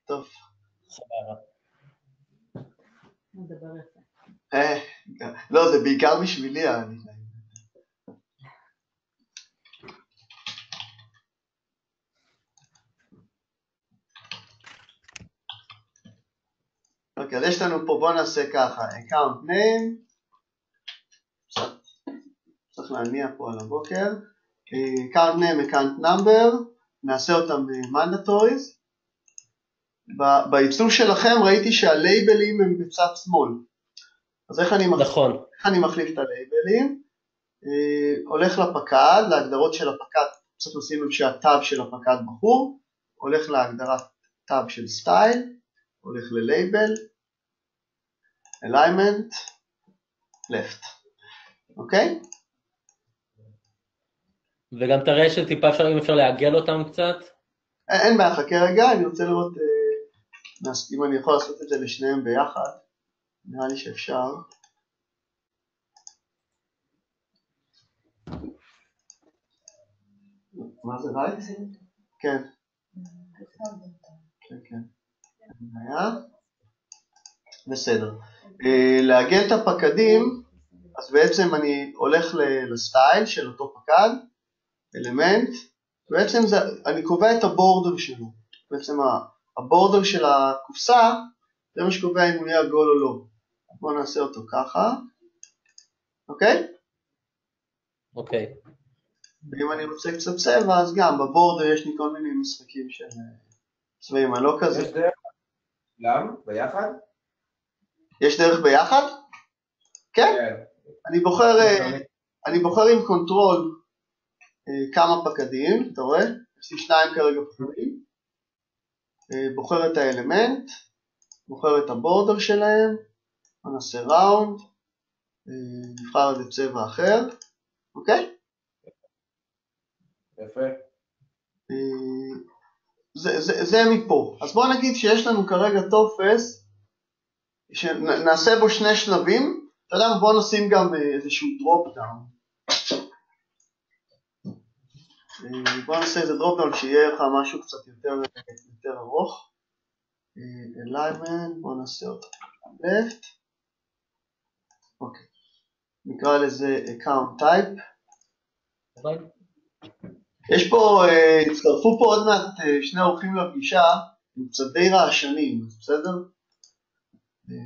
טוב. סבבה. נדבר יפה. לא, זה בעיקר בשבילי. אוקיי, אז יש לנו פה, בואו נעשה ככה, account name, צריך להניע פה על הבוקר, account name, account number, נעשה אותם mandatories, בעיצוב שלכם ראיתי שהלייבלים הם בצד שמאל, אז איך אני מחליף את הלייבלים? הולך לפקד, להגדרות של הפקד, צריך לשים לב שהטאב של הפקד בחור, הולך להגדרת טאב של סטייל, הולך ללייבל, alignment, left, אוקיי? וגם תראה שטיפה אם אפשר לעגל אותם קצת. אין בעיה, חכה רגע, אני רוצה לראות אם אני יכול לעשות את זה לשניהם ביחד, נראה לי שאפשר. מה זה רייט? כן. כן, כן. בסדר. לעגל את הפקדים, אז בעצם אני הולך לסטייל של אותו פקד, אלמנט, בעצם אני קובע את הבורדר שלו. בעצם הבורדר של הקופסה, זה מה שקובע אם הוא יהיה עגול או לא. בואו נעשה אותו ככה. אוקיי? אוקיי. ואם אני רוצה קצת צבע, אז גם בבורדר יש לי כל מיני משחקים של צבעים, אני לא כזה. יש דרך? למה? ביחד? יש דרך ביחד? כן. אני בוחר עם קונטרול כמה פקדים, אתה רואה? יש לי 2 כרגע פקדים. בוחר את האלמנט, בוחר את הבורדר שלהם, נעשה ראונד, נבחר את צבע אחר, אוקיי? יפה. זה מפה. אז בואו נגיד שיש לנו כרגע טופס, שנעשה בו 2 שלבים, אתה יודע, בואו נשים גם איזשהו דרופ דאון. בואו נעשה איזה דרופ דאון שיהיה לך משהו קצת יותר ארוך. alignment, בואו נעשה אותו left. אוקיי. נקרא לזה account type. יש פה, הצטרפו פה עוד מעט 2 אורחים לפגישה, עם קצת די רעשנים, בסדר?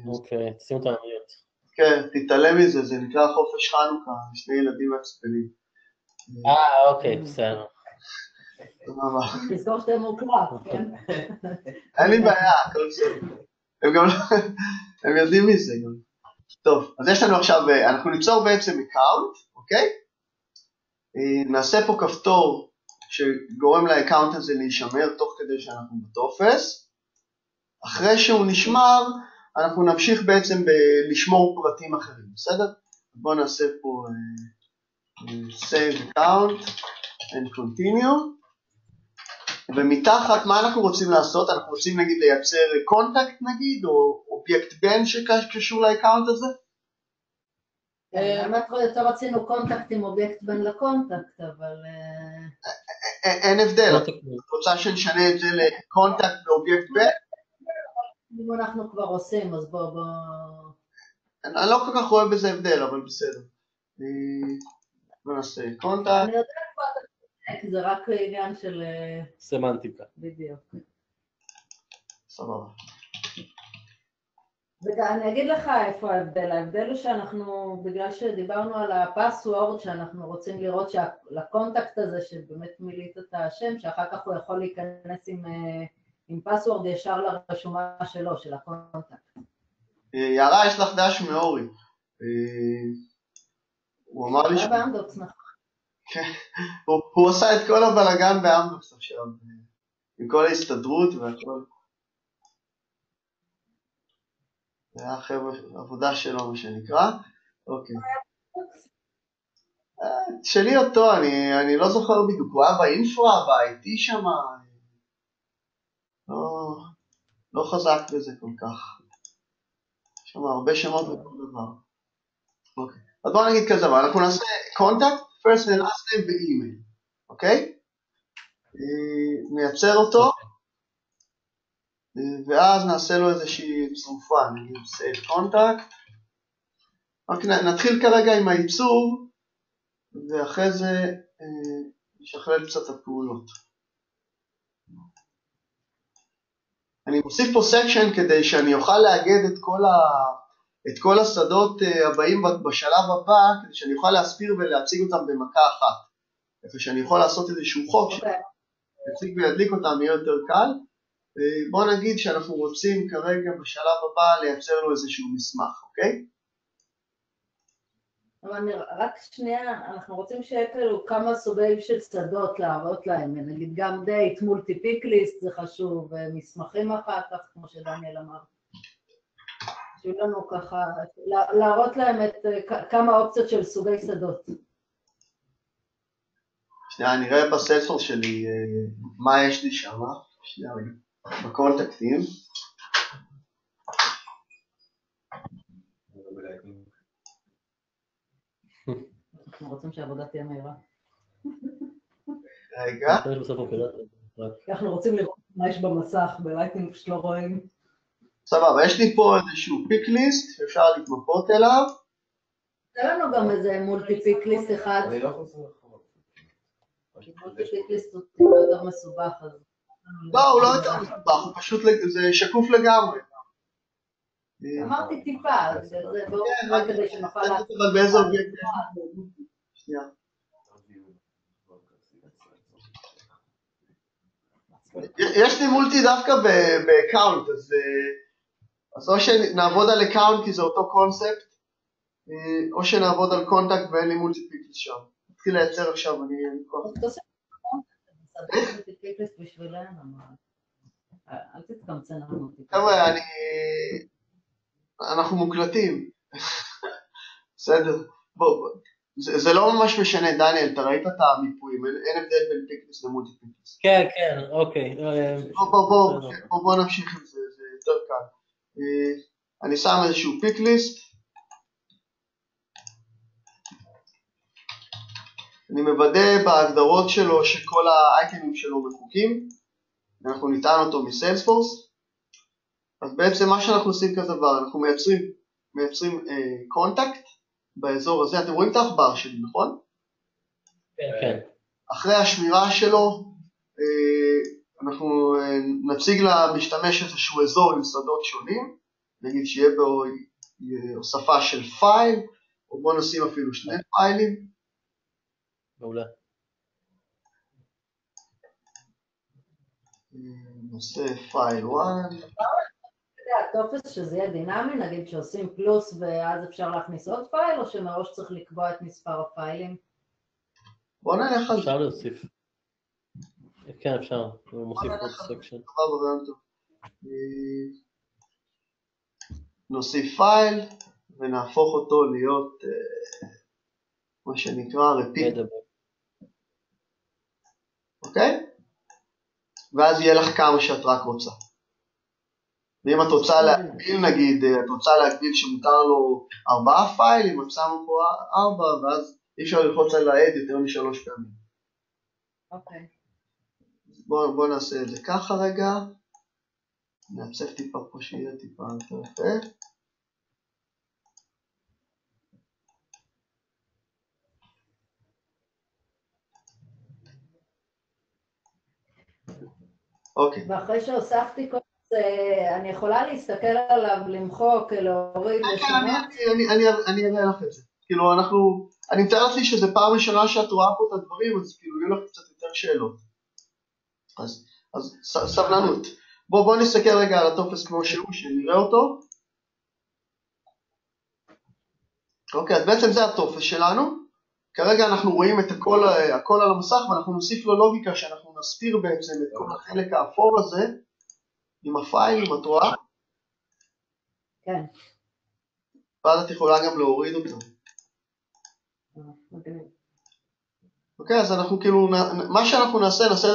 אוקיי, שים אותם עמיות. כן, תתעלם מזה, זה נקרא חופש חנוכה, 2 ילדים מעצבנים. אוקיי, בסדר. תזכור שאתם מוקלט, כן? אין לי בעיה, הכל בסדר. הם יודעים מזה גם. טוב, אז יש לנו עכשיו, אנחנו ניצור בעצם אקאונט, אוקיי? נעשה פה כפתור שגורם לאקאונט הזה להישמר תוך כדי שאנחנו בטופס. אחרי שהוא נשמר, אנחנו נמשיך בעצם לשמור פרטים אחרים, בסדר? בואו נעשה פה save account and continue. ומתחת, מה אנחנו רוצים לעשות? אנחנו רוצים נגיד לייצר קונטקט נגיד, או אובייקט בן שקשור לאקאונט הזה? האמת יותר רצינו קונטקט עם אובייקט בן לקונטקט, אבל... אין הבדל, את רוצה שנשנה את זה לקונטקט ואובייקט בן? אם אנחנו כבר עושים, אז בוא... אני לא כל כך רואה בזה הבדל, אבל בסדר. בוא נעשה קונטקט. אני יודעת פה אתה צודק, זה רק עניין של... סמנטיקה. בדיוק. סבבה. אני אגיד לך איפה ההבדל. ההבדל הוא שאנחנו, בגלל שדיברנו על הפסוורד, שאנחנו רוצים לראות שלקונטקט הזה, שבאמת מילאת את השם, שאחר כך הוא יכול להיכנס עם פסוורד ישר לרשומה שלו, של הקונטקט. יערה, יש לך דש מאורי. הוא אמר לי... באמדוקס, נכון. הוא עשה את כל הבלגן באמדוקס עכשיו, עם כל ההסתדרות והכל. זה היה עבודה שלו, מה שנקרא. אוקיי. שלי אותו, אני לא זוכר בדיוק, הוא היה באינפרה, ב-IT שם, לא חזק בזה כל כך. יש שם הרבה שמות וכל דבר. אוקיי. אז בואו נגיד כזה דבר, אנחנו נעשה contact, first and last name ו-email, אוקיי? נייצר אותו. ואז נעשה לו איזושהי צרופה, נגיד save contact. רק נתחיל כרגע עם העיצוב, ואחרי זה נשכלל קצת הפעולות. אני מוסיף פה סקשן כדי שאני אוכל לאגד את כל השדות הבאים בשלב הבא, כדי שאני אוכל להסביר ולהציג אותם במכה אחת. איפה שאני יכול לעשות איזשהו חוק שיציג וידליק אותם יהיה יותר קל. בוא נגיד שאנחנו רוצים כרגע בשלב הבא לייצר לו איזשהו מסמך, אוקיי? אבל רק שנייה, אנחנו רוצים שיהיה כאילו כמה סוגים של שדות להראות להם, נגיד גם דייט, מולטי פיק ליסט זה חשוב, ומסמכים אחר כך, כמו שדניאל אמר. שיהיו לנו ככה, להראות להם כמה אופציות של סוגי שדות. שנייה, אני רואה בסלספורס שלי מה יש לי שם, שנייה רגע, בקונטקטים. אנחנו רוצים שהעבודה תהיה מהירה. רגע. אנחנו רוצים לראות מה יש במסך, בלייטינג פשוט לא רואים. סבבה, יש לי פה איזשהו פיק ליסט שאפשר להתמפות אליו. זה לנו גם איזה מולטי פיק ליסט אחד. אני לא חוזר אחורה. מולטי פיק ליסט הוא טיפה יותר מסובך. לא, הוא לא יותר מסובך, הוא פשוט, זה שקוף לגמרי. אמרתי טיפה, זה רק כדי שנוכל לעשות. אבל באיזה אובייקט? שנייה. יש לי מולטי דווקא באקאונט, אז או שנעבוד על אקאונט כי זה אותו קונספט, או שנעבוד על קונטקט ואין לי מולטי פיקליסט שם. נתחיל לייצר עכשיו, אני אין לי כוח. מולטי פיקליסט בשבילנו, אל תתקמצן על מולטי פיקליסט. חבר'ה, אנחנו מוקלטים. בסדר. בוא, זה לא ממש משנה, דניאל, אתה ראית את המיפויים, אין הבדל בין פיקליסט למולטי פיקליסט. כן, כן, אוקיי. בוא נמשיך עם זה, זה יותר קל. אני שם איזשהו פיקליסט. אני מוודא בהגדרות שלו שכל האייטמים שלו מחוקים. אנחנו ניתן אותו מסיילספורס. אז בעצם מה שאנחנו עושים כזה דבר, אנחנו מייצרים קונטקט באזור הזה. אתם רואים את העכבר שלי, נכון? כן. אחרי השמירה שלו, אנחנו נציג למשתמש איזשהו אזור עם שדות שונים, נגיד שיהיה בו הוספה של פייל, או בוא נשים אפילו שני פיילים. מעולה. נעשה פייל 1. הטופס שזה יהיה דינמי, נגיד שעושים פלוס ואז אפשר להכניס עוד פייל, או שמראש צריך לקבוע את מספר הפיילים? בוא נלך על זה. אפשר להוסיף. כן, אפשר. הוא מוסיף עוד סקשן. נוסיף פייל ונהפוך אותו להיות מה שנקרא repeat. אוקיי? ואז יהיה לך כמה שאת רק רוצה. ואם את רוצה להגביל, נגיד, את רוצה להגביל שמותר לו 4 פיילים, את שמה פה 4, ואז אי אפשר ללחוץ על העד יותר מ3 פעמים. אוקיי. בוא נעשה את זה ככה רגע. נעצב טיפה פה שיהיה טיפה יותר יפה. אוקיי. ואחרי שהוספתי כל זה, אני יכולה להסתכל עליו, למחוק, להוריד, לשנות? אני אראה לך את זה. כאילו אני מתאר לעצמי שזה פעם ראשונה שאת רואה פה את הדברים, אז כאילו יהיו לך קצת יותר שאלות. אז סבלנות. בוא נסתכל רגע על הטופס כמו שהוא, שנראה אותו. אוקיי, אז בעצם זה הטופס שלנו. כרגע אנחנו רואים את הכל על המסך, ואנחנו נוסיף לו לוגיקה שאנחנו נסתיר בעצם את כל החלק האפור הזה, עם הפיילים, את רואה? כן. ואז את יכולה גם להוריד אותו. אוקיי, אז אנחנו כאילו, מה שאנחנו נעשה את זה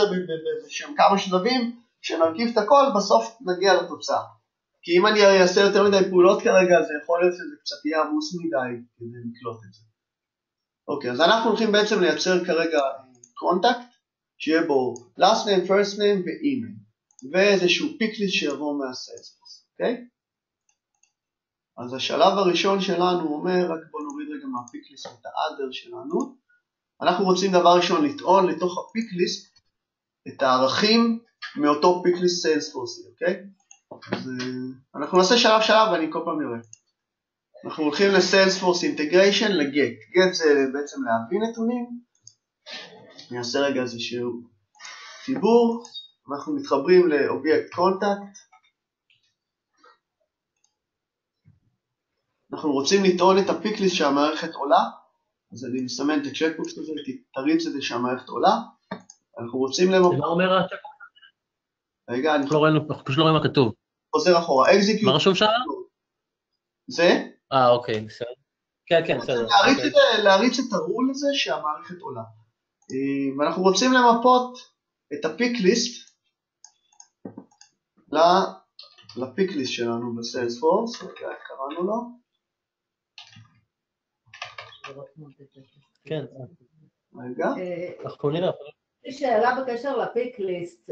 בשם כמה שלבים, כשנרכיב את הכל, בסוף נגיע לתוצאה. כי אם אני אעשה יותר מדי פעולות כרגע, זה יכול להיות שזה קצת יהיה עמוס מדי כדי לקלוט את זה. אוקיי, אז אנחנו הולכים בעצם לייצר כרגע קונטקט, שיהיה בו last name, first name ו-email. ואיזשהו פיקליסט שיבוא מהסיילספורס, אוקיי? אז השלב הראשון שלנו אומר, רק בוא נוריד רגע מהפיקליסט את האדר שלנו, אנחנו רוצים דבר ראשון לטעון לתוך הפיקליסט את הערכים מאותו פיקליסט סיילספורס, אוקיי? אז אנחנו נעשה שלב ואני כל פעם נראה. אנחנו הולכים לסיילספורס אינטגריישן לגט. גט זה בעצם להביא נתונים. אני אעשה רגע איזשהו חיבור. אנחנו מתחברים לאובייקט קונטקט. אנחנו רוצים לטעון את הפיקליסט שהמערכת עולה. אז אני מסמן את הצ'קבוקס הזה, תריץ את זה שהמערכת עולה. אנחנו רוצים למפות. מה אומר הצ'קבוקס? רגע, אנחנו פשוט לא רואים מה כתוב. חוזר אחורה, execute. מה רשום שם? זה? אוקיי, בסדר. כן, בסדר. להריץ את הרול הזה שהמערכת עולה. ואנחנו רוצים למפות את הפיקליסט לפיקליסט שלנו בסיילספורס, אוקיי, קראנו לו. כן. רגע. אנחנו נראה. יש לי שאלה בקשר לפיקליסט,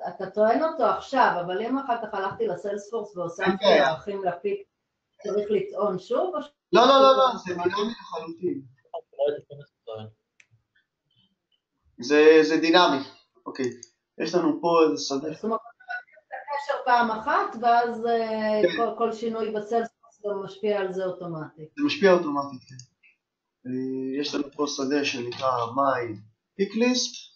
אתה טוען אותו עכשיו, אבל אם אחר כך הלכתי לסיילספורס והוספתי ערכים לפיק, צריך לטעון שוב? לא, זה דינמי לחלוטין. זה דינמי, אוקיי. יש לנו פה איזה שדה. זאת אומרת, אתה קשר פעם אחת, ואז כל שינוי בסיילספורס גם משפיע על זה אוטומטית. זה משפיע אוטומטית, כן. יש לנו פה שדה שנקרא my picklist.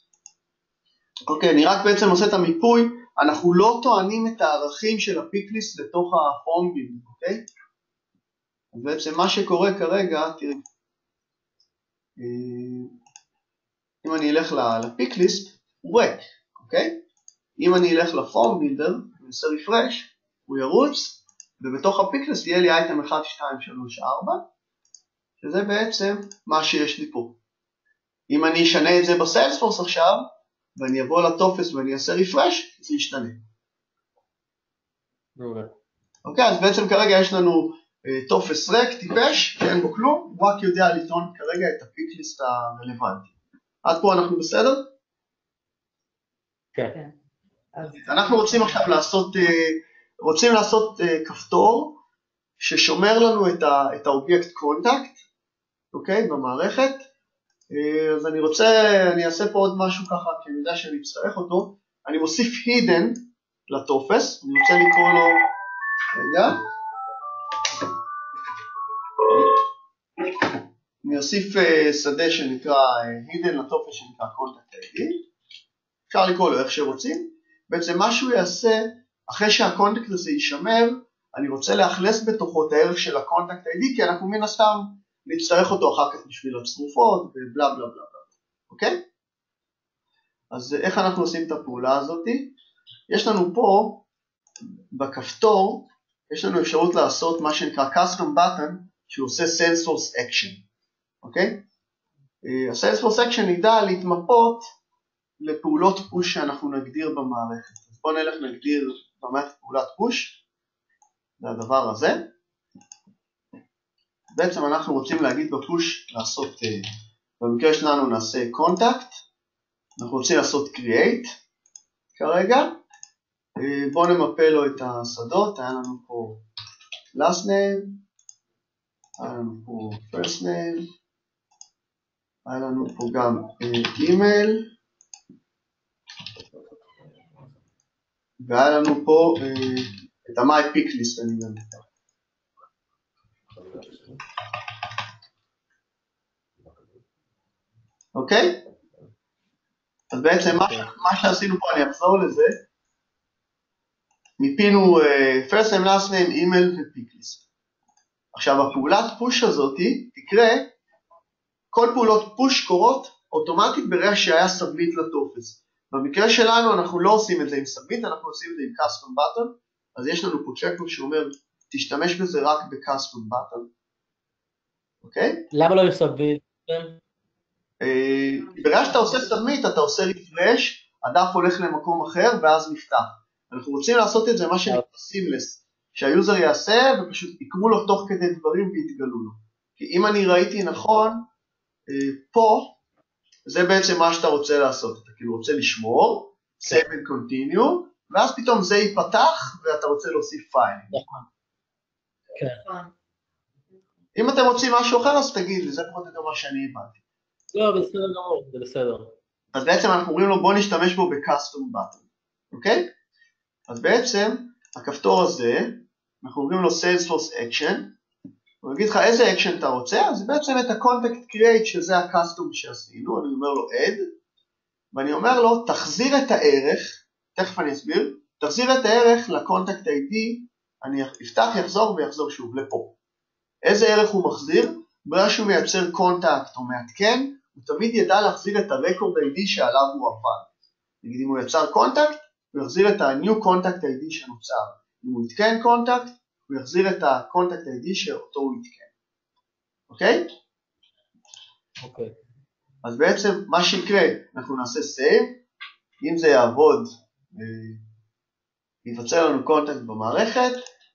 אוקיי, אני רק בעצם עושה את המיפוי, אנחנו לא טוענים את הערכים של הפיקליסט לתוך הפורמבילד, אוקיי? אז בעצם מה שקורה כרגע, תראי, אם אני אלך לפיקליסט, הוא ריק, אוקיי? אם אני אלך לפורמבילדר, אני אעשה רפרש, הוא ירוץ, ובתוך הפיקליסט יהיה לי אייטם 1, 2, 3, 4, שזה בעצם מה שיש לי פה. אם אני אשנה את זה בסיילספורס עכשיו, ואני אבוא לטופס ואני אעשה רפרש, זה ישתנה. אוקיי, אז בעצם כרגע יש לנו טופס ריק, טיפש, שאין בו כלום, הוא רק יודע לטעון כרגע את הפיקליסט הרלוונטי. עד פה אנחנו בסדר? כן. אנחנו רוצים עכשיו לעשות כפתור ששומר לנו את האובייקט קונטקט, אוקיי, במערכת. אז אני אעשה פה עוד משהו ככה, כי אני יודע שאני אצטרך אותו. אני מוסיף hidden לטופס, אני רוצה לקרוא לו, רגע. אני אוסיף שדה שנקרא hidden לטופס שנקרא contact ID. אפשר לקרוא לו איך שרוצים. בעצם מה שהוא יעשה, אחרי שהקונטקט הזה יישמר, אני רוצה לאכלס בתוכו את הערך של הקונטקט ID, כי אנחנו מן הסתם נצטרך אותו אחר כך בשביל הצרופות ובלה בלה בלה בלה, אוקיי? אז איך אנחנו עושים את הפעולה הזאת? יש לנו פה, בכפתור, יש לנו אפשרות לעשות מה שנקרא custom button, שהוא עושה Salesforce action, אוקיי? ה-Salesforce action ידע להתמפות לפעולות פוש שאנחנו נגדיר במערכת. אז בואו נלך נגדיר במערכת פעולת פוש, זה הדבר הזה. בעצם אנחנו רוצים להגיד בפוש לעשות, במקרה שלנו נעשה contact, אנחנו רוצים לעשות create כרגע, בואו נמפה לו את השדות, היה לנו פה last name, היה לנו פה first name, היה לנו פה גם email, והיה לנו פה את ה-my pick list, אני גם נתן. אוקיי? אז בעצם מה שעשינו פה, אני אחזור לזה, מיפינו first name, last name, email ו-pick-list. עכשיו הפעולת פוש הזאת תקרה, כל פעולות פוש קורות אוטומטית ברגע שהיה סאבמיט לטופס. במקרה שלנו אנחנו לא עושים את זה עם סאבמיט, אנחנו עושים את זה עם custom button, אז יש לנו פה צ'קבוק שאומר, תשתמש בזה רק ב-custom button. אוקיי? למה לא עם סאבמיט? ברגע שאתה עושה סאבמיט, אתה עושה רפרש, הדף הולך למקום אחר ואז נפתח. אנחנו רוצים לעשות את זה מה שנקרא סימלס, שהיוזר יעשה ופשוט יקרו לו תוך כדי דברים ויתגלו לו. כי אם אני ראיתי נכון, פה, זה בעצם מה שאתה רוצה לעשות. אתה כאילו רוצה לשמור, save and continue, ואז פתאום זה ייפתח, ואתה רוצה להוסיף פייל. נכון. אם אתם רוצים משהו אחר, אז תגיד לי, זה פחות או יותר מה שאני הבנתי. לא, בסדר גמור, זה בסדר. אז בעצם אנחנו אומרים לו, בוא נשתמש בו ב-custom button, אוקיי? אז בעצם, הכפתור הזה, אנחנו אומרים לו Salesforce Action, הוא יגיד לך איזה Action אתה רוצה, אז בעצם את ה-Contact Create, שזה ה-Custom שעשינו, אני אומר לו Add, ואני אומר לו, תחזיר את הערך, תכף אני אסביר, תחזיר את הערך ל-Contact ID, אני אפתח, יחזור ויחזור שוב, לפה. איזה ערך הוא מחזיר? ברגע שהוא מייצר קונטקט או מעדכן, הוא תמיד ידע להחזיר את הרקורד ID שעליו הוא עבד. נגיד אם הוא יצר קונטקט, הוא יחזיר את ה-New Contact ID שנוצר. אם הוא יתקן קונטקט, הוא יחזיר את ה-Contact ID שאותו הוא יתקן. אוקיי? אוקיי. אז בעצם מה שיקרה, אנחנו נעשה Save, אם זה יעבוד, ייווצר לנו קונטקט במערכת,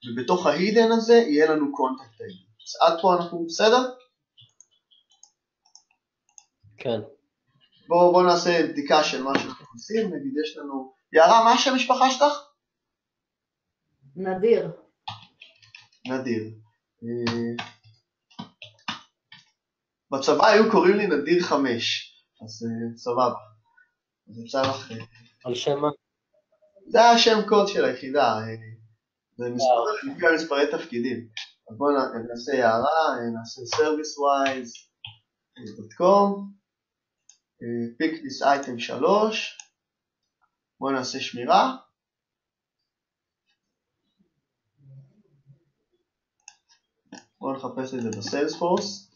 ובתוך ה-Hidden הזה יהיה לנו Contact ID. אז עד פה אנחנו בסדר? כן. בואו נעשה בדיקה של מה שאנחנו עושים, נגיד יש לנו... יערה, מה השם המשפחה שלך? נדיר. נדיר. בצבא היו קוראים לי נדיר 5, אז סבבה. אז אפשר לך... על שם מה? זה היה השם קוד של היחידה, זה מספרי תפקידים. אז בואו נעשה יערה, נעשה servicewise.com, pick this item 3, בואו נעשה שמירה, בואו נחפש את זה בסיילספורס,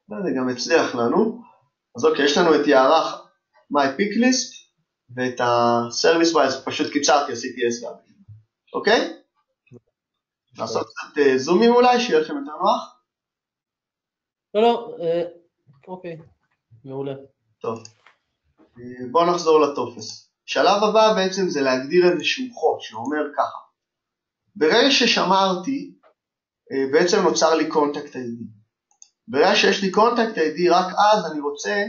זה גם הצליח לנו. אז אוקיי, יש לנו את יערה my pick list, ואת ה-service-wise פשוט קיצרתי, עשיתי SW, אוקיי? לעשות קצת זומים אולי, שיהיה לכם יותר נוח? לא, אוקיי, מעולה. טוב, בואו נחזור לטופס. שלב הבא בעצם זה להגדיר איזשהו חוק, שאומר ככה. ברגע ששמרתי, בעצם נוצר לי Contact ID. ברגע שיש לי Contact ID, רק אז אני רוצה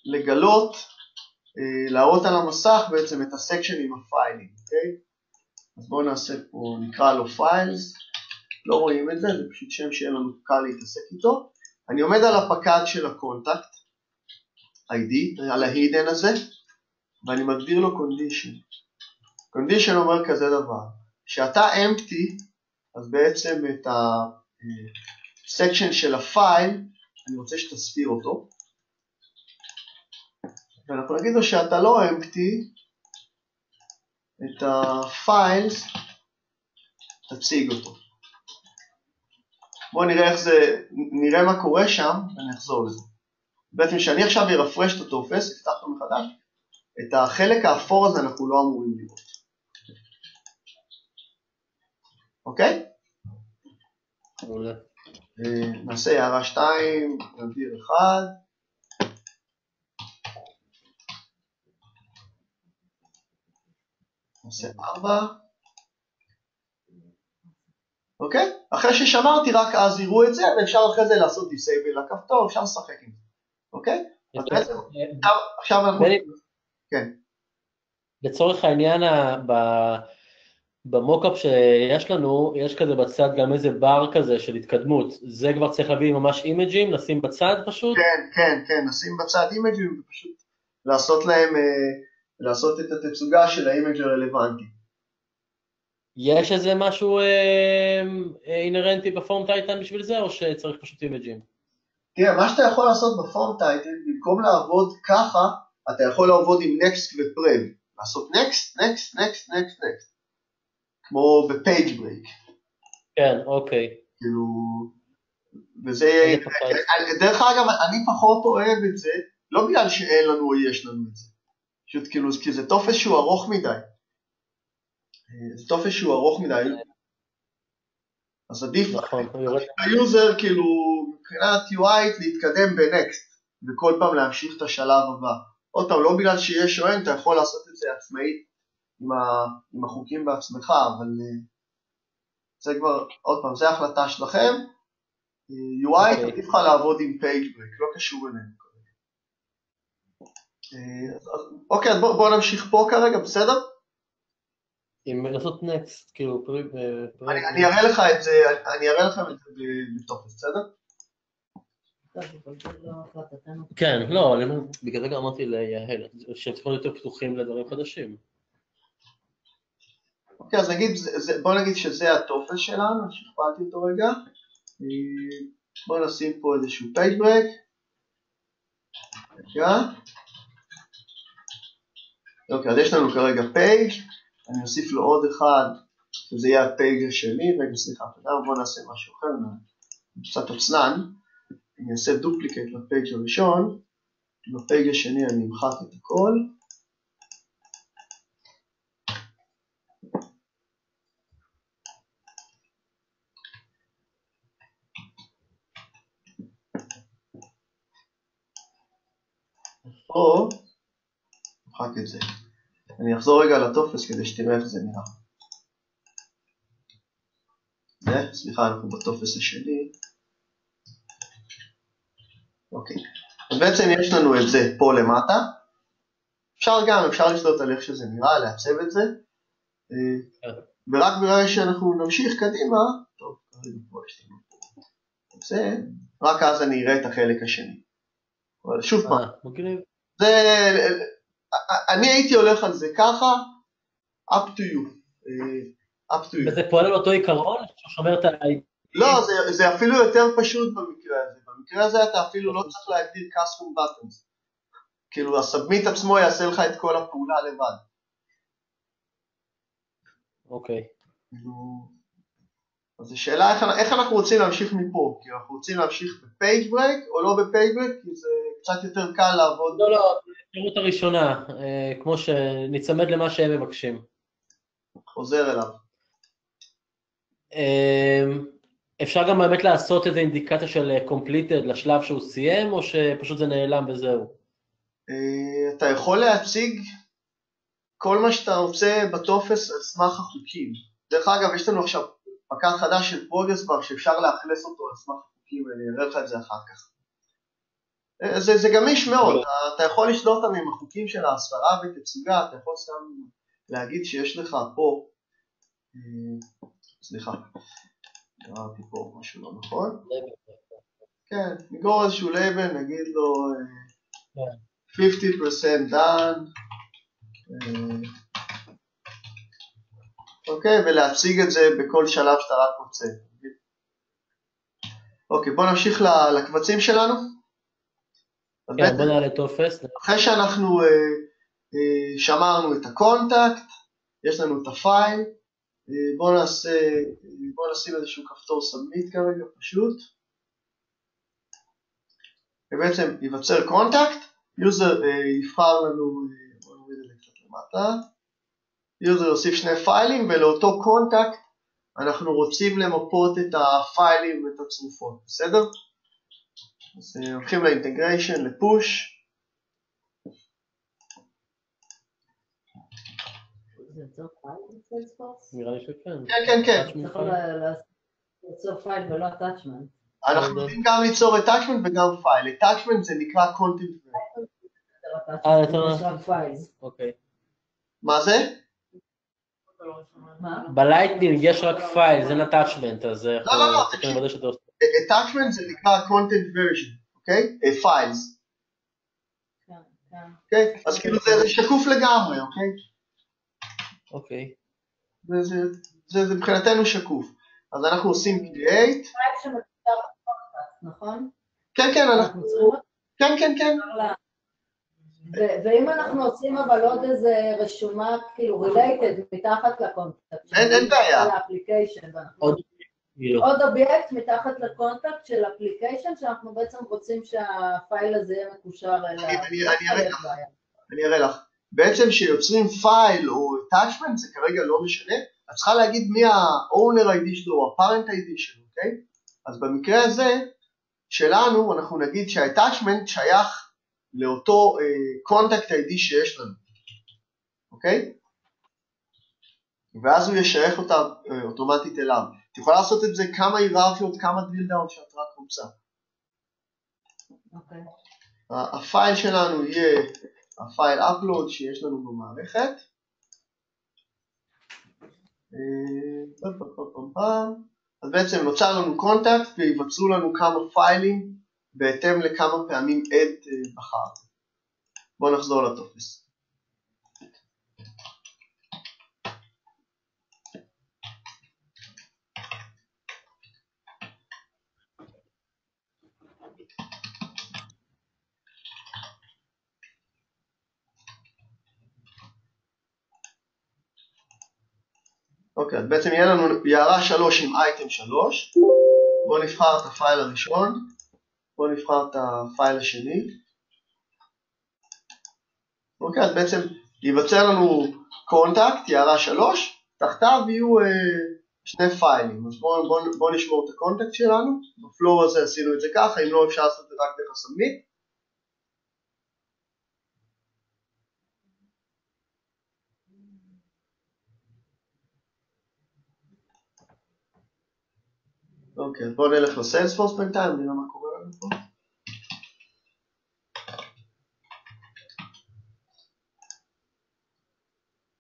לגלות, להראות על המסך בעצם את הסקשן עם הפיילים, אוקיי? אז בואו נעשה פה, נקרא לו files, לא רואים את זה, זה פשוט שם שיהיה לנו קל להתעסק איתו. אני עומד על הפקד של הקונטקט, ID, על ההידן הזה, ואני מגדיר לו condition. condition אומר כזה דבר, שאתה empty, אז בעצם את הסקשן של הפייל, אני רוצה שתספיר אותו, ואנחנו נגיד לו שאתה לא empty, את הפיילס, תציג אותו. בואו נראה איך זה, נראה מה קורה שם, ואני אחזור לזה. בעצם שאני עכשיו ארפרש את הטופס, אפתח אותו מחדש, את החלק האפור הזה אנחנו לא אמורים לראות. אוקיי? מעולה. נעשה הערה 2, נבהיר 1. נעשה 4. אוקיי? אחרי ששמרתי רק אז יראו את זה, ואפשר אחרי זה לעשות דיסייבל לכפתור, אפשר לשחק עם זה. אוקיי? אז בעצם, עכשיו אנחנו... כן. לצורך העניין, במוקאפ שיש לנו, יש כזה בצד גם איזה בר כזה של התקדמות. זה כבר צריך להביא ממש אימג'ים, לשים בצד פשוט? כן, נשים בצד אימג'ים ופשוט לעשות להם, לעשות את התצוגה של האימג' הרלוונטי. יש איזה משהו אינרנטי בפורם טייטן בשביל זה, או שצריך פשוט אימג'ים? תראה, מה שאתה יכול לעשות בפורם טייטן, במקום לעבוד ככה, אתה יכול לעבוד עם next ופרב. לעשות next, כמו בפייג' ברייק. כן, אוקיי. כאילו, וזה יהיה... דרך אגב, אני פחות אוהב את זה, לא בגלל שאין לנו או יש לנו את זה. פשוט כאילו, כי זה טופס שהוא ארוך מדי. זה טופס שהוא ארוך מדי. אז עדיף ליוזר, כאילו, מבחינת UI, להתקדם בנקסט, וכל פעם להמשיך את השלב הבא. עוד פעם, לא בגלל שיש או אין, אתה יכול לעשות את זה עצמאית עם החוקים בעצמך, אבל זה כבר, עוד פעם, זה החלטה שלכם. UI, עדיף לך לעבוד עם page break, לא קשור אלינו כרגע. אוקיי, אז בואו נמשיך פה כרגע, בסדר? אם לעשות נקסט, כאילו, אני אראה לך את זה, בטופס, בסדר? טוב, אבל זה לא החלטתנו. כן, לא, בגלל זה גם אמרתי ליהל, שהם צריכים להיות יותר פתוחים לדברים חדשים. אוקיי, אז בואו נגיד שזה הטופס שלנו, שכפלתי אותו רגע. בואו נשים פה איזשהו page break. רגע. אוקיי, אז יש לנו כרגע page, אני אוסיף לו עוד אחד, שזה יהיה הפייג' השני, רגע, סליחה, בואו נעשה משהו אחר, קצת עצלן, אני אעשה דופליקט לפייג' הראשון, בפייג' השני אני אמחק את הכל, פה, אמחק את זה. אני אחזור רגע לטופס כדי שתראה איך זה נראה. סליחה, אנחנו בטופס השני. אוקיי. אז בעצם יש לנו את זה פה למטה. אפשר לשלוט על איך שזה נראה, לעצב את זה. ורק ברגע שאנחנו נמשיך קדימה, טוב, פה יש לנו את זה, רק אז אני אראה את החלק השני. אבל שוב פעם, אני הייתי הולך על זה ככה, up to you. וזה פועל על אותו עיקרון, ששומר את ה-ID? לא, זה אפילו יותר פשוט במקרה הזה. במקרה הזה אתה אפילו לא צריך להגדיר custom buttons. כאילו, הסאבמיט עצמו יעשה לך את כל הפעולה לבד. אוקיי. אז השאלה איך אנחנו רוצים להמשיך מפה? כי אנחנו רוצים להמשיך בפייג' ברייק או לא בפייג' ברייק, כי זה קצת יותר קל לעבוד. לא, האפשרות הראשונה, כמו שנצמד למה שהם מבקשים. חוזר אליו. אפשר גם באמת לעשות איזו אינדיקציה של completed לשלב שהוא סיים, או שפשוט זה נעלם וזהו? אתה יכול להציג כל מה שאתה רוצה בטופס על סמך החוקים. דרך אגב, יש לנו עכשיו פקד חדש של פרוגרס בר שאפשר לאכלס אותו על סמך החוקים, אני אראה לך את זה אחר כך. זה גמיש מאוד, אתה יכול לשלוט אותם עם החוקים של ההסתרה ותצוגה, אתה יכול סתם להגיד שיש לך פה, סליחה, נראיתי פה משהו לא נכון. כן, נגרור איזשהו לייבל, נגיד לו 50% done, אוקיי, ולהציג את זה בכל שלב שאתה רק רוצה. אוקיי, בואו נמשיך לקבצים שלנו. כן, בואו נעלה טופס. אחרי שאנחנו שמרנו את הקונטקט, יש לנו את הפייל, בואו נשים איזשהו כפתור סאבמיט כרגע, פשוט. ובעצם ייווצר קונטקט, יוזר יבחר לנו, בואו נוריד את זה קצת למטה, יוזר יוסיף שני פיילים, ולאותו קונטקט אנחנו רוצים למפות את הפיילים ואת הצרופות, בסדר? אז הולכים לאינטגריישן, לפוש. זה יוצר פייל בסיילספורס? נראה לי שכן. כן. צריך ליצור פייל ולא attachment. אנחנו יודעים גם ליצור attachment וגם פייל. attachment זה נקרא content. יש רק פייל. אוקיי. מה זה? מה? בלייטנינג יש רק פייל, זה attachment, אז לא. attachment זה נקרא content version, אוקיי? files. אוקיי? אז כאילו זה שקוף לגמרי, אוקיי? אוקיי. זה מבחינתנו שקוף. אז אנחנו עושים create. פייל שמקושר לקונטקט, נכון? כן, אנחנו... כן. ואם אנחנו עושים אבל עוד איזה רשומה כאילו related מתחת לקונטקט. אין בעיה. עוד אובייקט מתחת לקונטקט של אפליקיישן שאנחנו בעצם רוצים שהפייל הזה יהיה מקושר אליו. אני אראה לך. בעצם שיוצרים פייל או attachment זה כרגע לא משנה. את צריכה להגיד מי ה-owner ID שלו או ה-parent ID שלו, אוקיי? אז במקרה הזה שלנו אנחנו נגיד שה-attachment שייך לאותו contact ID שיש לנו, אוקיי? ואז הוא ישייך אותה אוטומטית אליו. את יכולה לעשות את זה כמה היררכיות, כמה drill down שאת רק רוצה. אוקיי. הפייל שלנו יהיה הפייל upload שיש לנו במערכת. אז בעצם נוצר לנו קונטקט ויבצעו לנו כמה פיילים בהתאם לכמה פעמים add בחרנו. בואו נחזור לטופס. אוקיי, אז בעצם יהיה לנו יערה 3 עם אייטם 3. בואו נבחר את הפייל הראשון. בואו נבחר את הפייל השני. אוקיי, אז בעצם ייווצר לנו קונטקט, יערה 3, תחתיו יהיו שני פיילים. אז בואו נשמור את הקונטקט שלנו. בפלואו הזה עשינו את זה ככה, אם לא אפשר לעשות את זה רק דרך הסאבמיט. אוקיי, אז בואו נלך לסיילספורס בינתיים, נראה מה קורה לנו פה.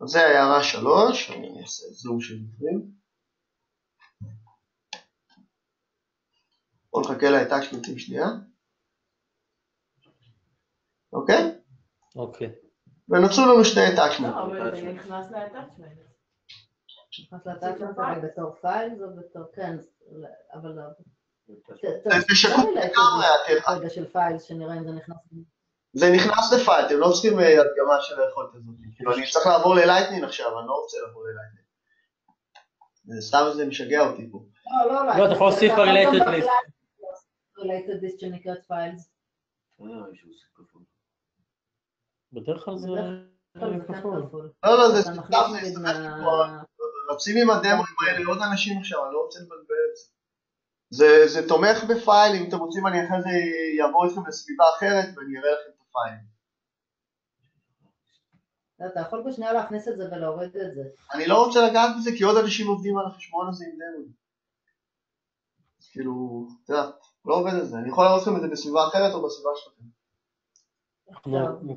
אז זה היערה 3, אני אעשה זום של דברים. בואו נחכה לאטאצ'מנטים שנייה. אוקיי? אוקיי. ונוצרו לנו שני אטאצ'מנטים. לא, אבל זה נכנס לאטאצ'מנט. נכנס לאטאצ'מנט בתור פייל, זה בתור, כן, אבל לא. זה שקוף לגמרי הטבע. רגע של פייל, שנראה אם זה נכנס. זה נכנס לפייל, אתם לא צריכים הדגמה של היכולת הזאת. כאילו אני צריך לעבור ללייטנינג עכשיו, אני לא רוצה לעבור ללייטנינג. סתם זה משגע אותי פה. לא, אתה יכול להוסיף ב-related list. related list שנקראת פיילס. בדרך כלל זה כפול. לא, זה סתם, רצים עם הדמוים האלה עוד אנשים עכשיו, אני לא רוצה לבלבל את זה. זה תומך בפייל, אם אתם רוצים אני אחרי זה יעבור אתכם לסביבה אחרת ואני אראה לכם את הפייל. אתה יכול בשנייה להכניס את זה ולהוריד את זה. אני לא רוצה לגעת בזה כי עוד אנשים עובדים על החשבון הזה עם דמוים. אז כאילו, אתה יודע, לא עובד על זה. אני יכול להראות לכם את זה בסביבה אחרת או בסביבה שלכם.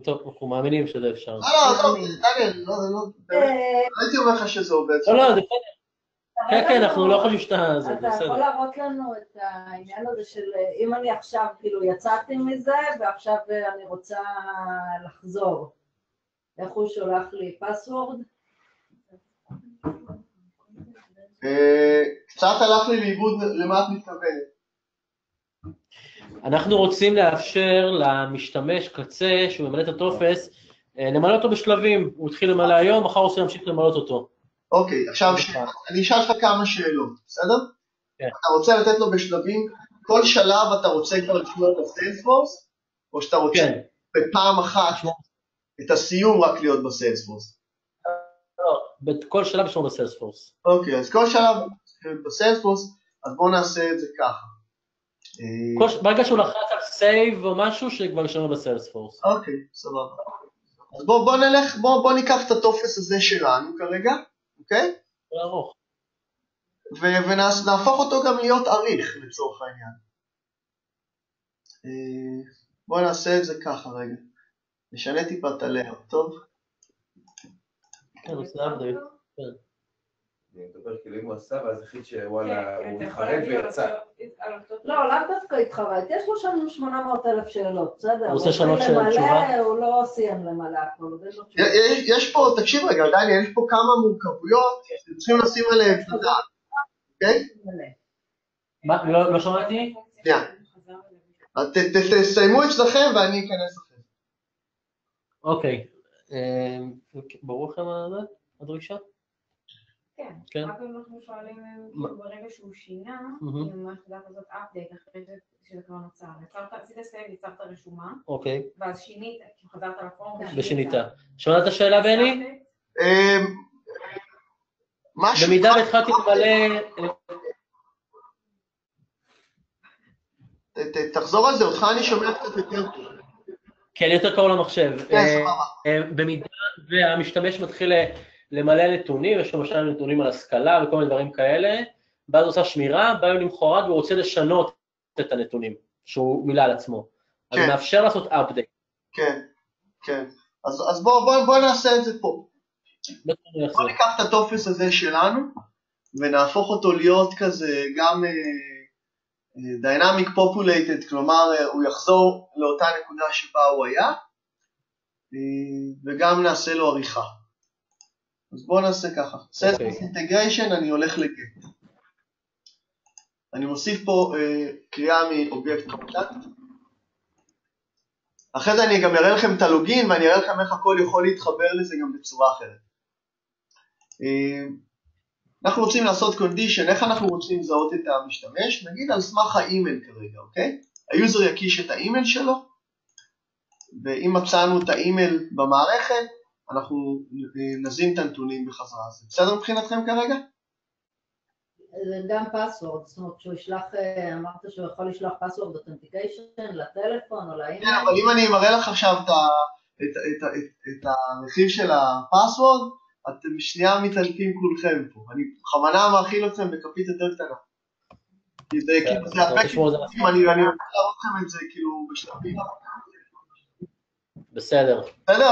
טוב, אנחנו מאמינים שזה אפשר. לא, דניאל, לא, הייתי אומר לך שזה עובד. לא, זה בסדר. כן, אנחנו לא חושבים שאתה... אתה יכול להראות לנו את העניין הזה של אם אני עכשיו כאילו יצאתי מזה ועכשיו אני רוצה לחזור. איך הוא שולח לי פסוורד? קצת הלך לי לאיבוד למה את מתכוונת. אנחנו רוצים לאפשר למשתמש קצה שהוא ממלא את הטופס, למלא אותו בשלבים. הוא התחיל למלא היום, מחר רוצה להמשיך למלא אותו. אוקיי, עכשיו אני אשאל לך כמה שאלות, בסדר? כן. אתה רוצה לתת לו בשלבים, כל שלב אתה רוצה כבר לשמור בסיילספורס, או שאתה רוצה בפעם אחת את הסיום רק להיות בסיילספורס? לא, בכל שלב לשמור בסיילספורס. אוקיי, אז כל שלב בסיילספורס, אז בואו נעשה את זה ככה. ברגע שהוא לחץ על סייב או משהו שכבר לשמור בסיילספורס. אוקיי, סבבה. אז בואו נלך, בואו ניקח את הטופס הזה שלנו כרגע. אוקיי? ארוך. ונהפוך אותו גם להיות אריך לצורך העניין. בואו נעשה את זה ככה רגע. נשנה טיפה את הלאו, טוב? כן, הוא עושה אבדייט. אני מדבר כאילו אם הוא עשה, ואז החליט שוואלה, הוא מתחרט ויצא. לא, לאו דווקא התחרט, יש לו שם 800,000 שאלות, בסדר? הוא עושה שאלות של תשובה? הוא לא סיים למלא הכל. יש פה, תקשיב רגע, דניאל, יש פה כמה מורכבויות, שאתם צריכים לשים עליהם את הדעת, אוקיי? מה, לא שמעתי? תסיימו אצלכם ואני אכנס לכם. אוקיי. ברור לכם הדרישה? כן, רק אם אנחנו שואלים ברגע שהוא שינה, אם היחידה כזאת אפדייט אחרי שזה כבר נוצר. עשית סייב, יצרת רשומה, ואז שינית, חזרת לפורום ושינית. שמעת את השאלה בני? במידה והתחלתי למלא... תחזור על זה, אותך אני שומע קצת יותר טוב. כן, יותר קרוב למחשב. במידה והמשתמש מתחיל למלא נתונים, יש לו משל נתונים על השכלה וכל מיני דברים כאלה, ואז עושה שמירה, בא יום למחרת והוא רוצה לשנות את הנתונים שהוא מילא על עצמו. אז זה מאפשר לעשות update. כן, כן. אז בוא נעשה את זה פה. בוא ניקח את הטופס הזה שלנו, ונהפוך אותו להיות כזה גם dynamic populated, כלומר הוא יחזור לאותה נקודה שבה הוא היה, וגם נעשה לו עריכה. אז בואו נעשה ככה. set integration, אני הולך לגט. אני מוסיף פה קריאה מאובייקט קונטקט. אחרי זה אני גם אראה לכם את הלוגין, ואני אראה לכם איך הכל יכול להתחבר לזה גם בצורה אחרת. אנחנו רוצים לעשות condition, איך אנחנו רוצים לזהות את המשתמש? נגיד על סמך האימייל כרגע, אוקיי? היוזר יקיש את האימייל שלו, ואם מצאנו את האימייל במערכת, אנחנו נזין את הנתונים בחזרה. זה בסדר מבחינתכם כרגע? זה גם פסוורד, זאת אומרת שהוא ישלח, אמרת שהוא יכול לשלוח פסוורד אותנטיקיישן לטלפון או לאימייל. כן, אבל אם אני אמראה לך עכשיו את הרכיב של הפסוורד, אתם שנייה מתעלפים כולכם פה. אני בכוונה מאכיל אתכם בכפית יותר קטנה. כי זה כאילו, זה הרבה כאילו, אני רוצה להראות לכם את זה כאילו בשלבים. בסדר. בסדר,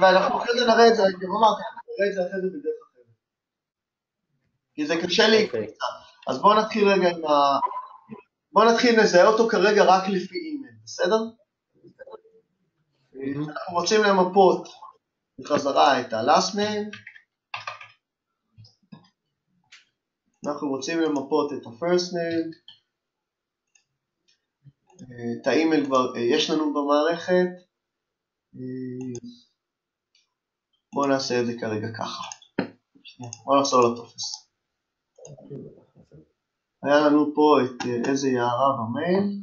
ואנחנו אחרי זה נראה את זה, אני אמרתי, נראה את זה אחרי זה בדרך אחרת. כי זה קשה לי קצת. אז בואו נתחיל רגע עם בואו נתחיל לזהה אותו כרגע רק לפי אימייל, בסדר? אנחנו רוצים למפות בחזרה את ה-last name. אנחנו רוצים למפות את ה-first name. את האימייל כבר יש לנו במערכת. בואו נעשה את זה כרגע ככה. בואו נחזור לטופס. היה לנו פה את איזה יערה במייל,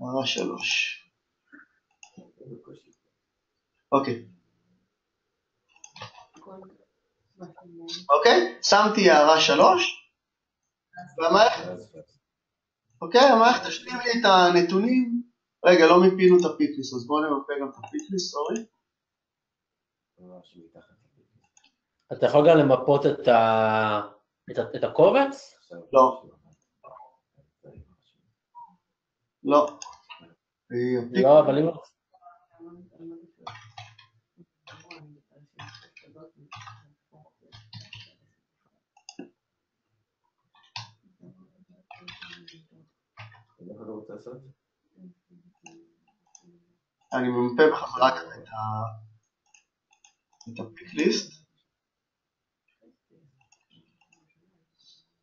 יערה 3. אוקיי. אוקיי, שמתי יערה 3. והמערכת, אוקיי, המערכת תשלים לי את הנתונים. רגע, לא מפינו את הפיטליסט, אז בואו נמפה גם את הפיטליסט, סורי. אתה יכול גם למפות את הקובץ? לא. לא. לא, אבל אם... אני ממפה בחזרה כאן את הפיטליסט.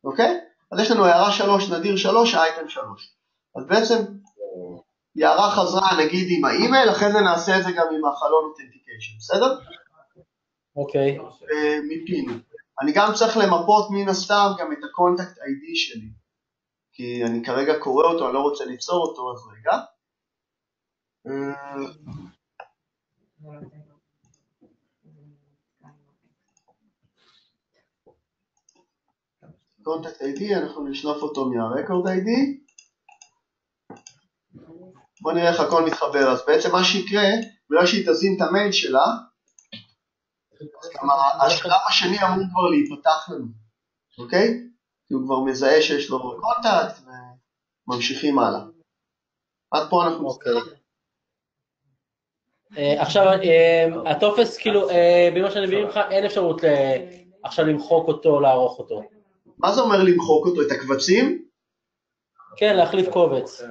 אוקיי? אז יש לנו הערה 3, נדיר 3, אייטם 3. אז בעצם הערה חזרה נגיד עם האימייל, אחרי זה נעשה את זה גם עם החלון אותנטיקיישן, בסדר? אוקיי. מיפינו. אני גם צריך למפות מן הסתם גם את הקונטקט איי-די שלי. כי אני כרגע קורא אותו, אני לא רוצה ליצור אותו, אז רגע. קונטקט איי-די, אנחנו נשלוף אותו מהרקורד איי-די. בוא נראה איך הכל מתחבר. אז בעצם מה שיקרה, בגלל שהיא תזין את המייל שלה, השלב השני אמור כבר להיפתח לנו, אוקיי? כי הוא כבר מזהה שיש לו קונטקט וממשיכים הלאה. עד פה אנחנו מסתכלים. עכשיו, הטופס, כאילו, במה שאני מבין לך, אין אפשרות עכשיו למחוק אותו, לערוך אותו. מה זה אומר למחוק אותו? את הקבצים? כן, להחליף קובץ.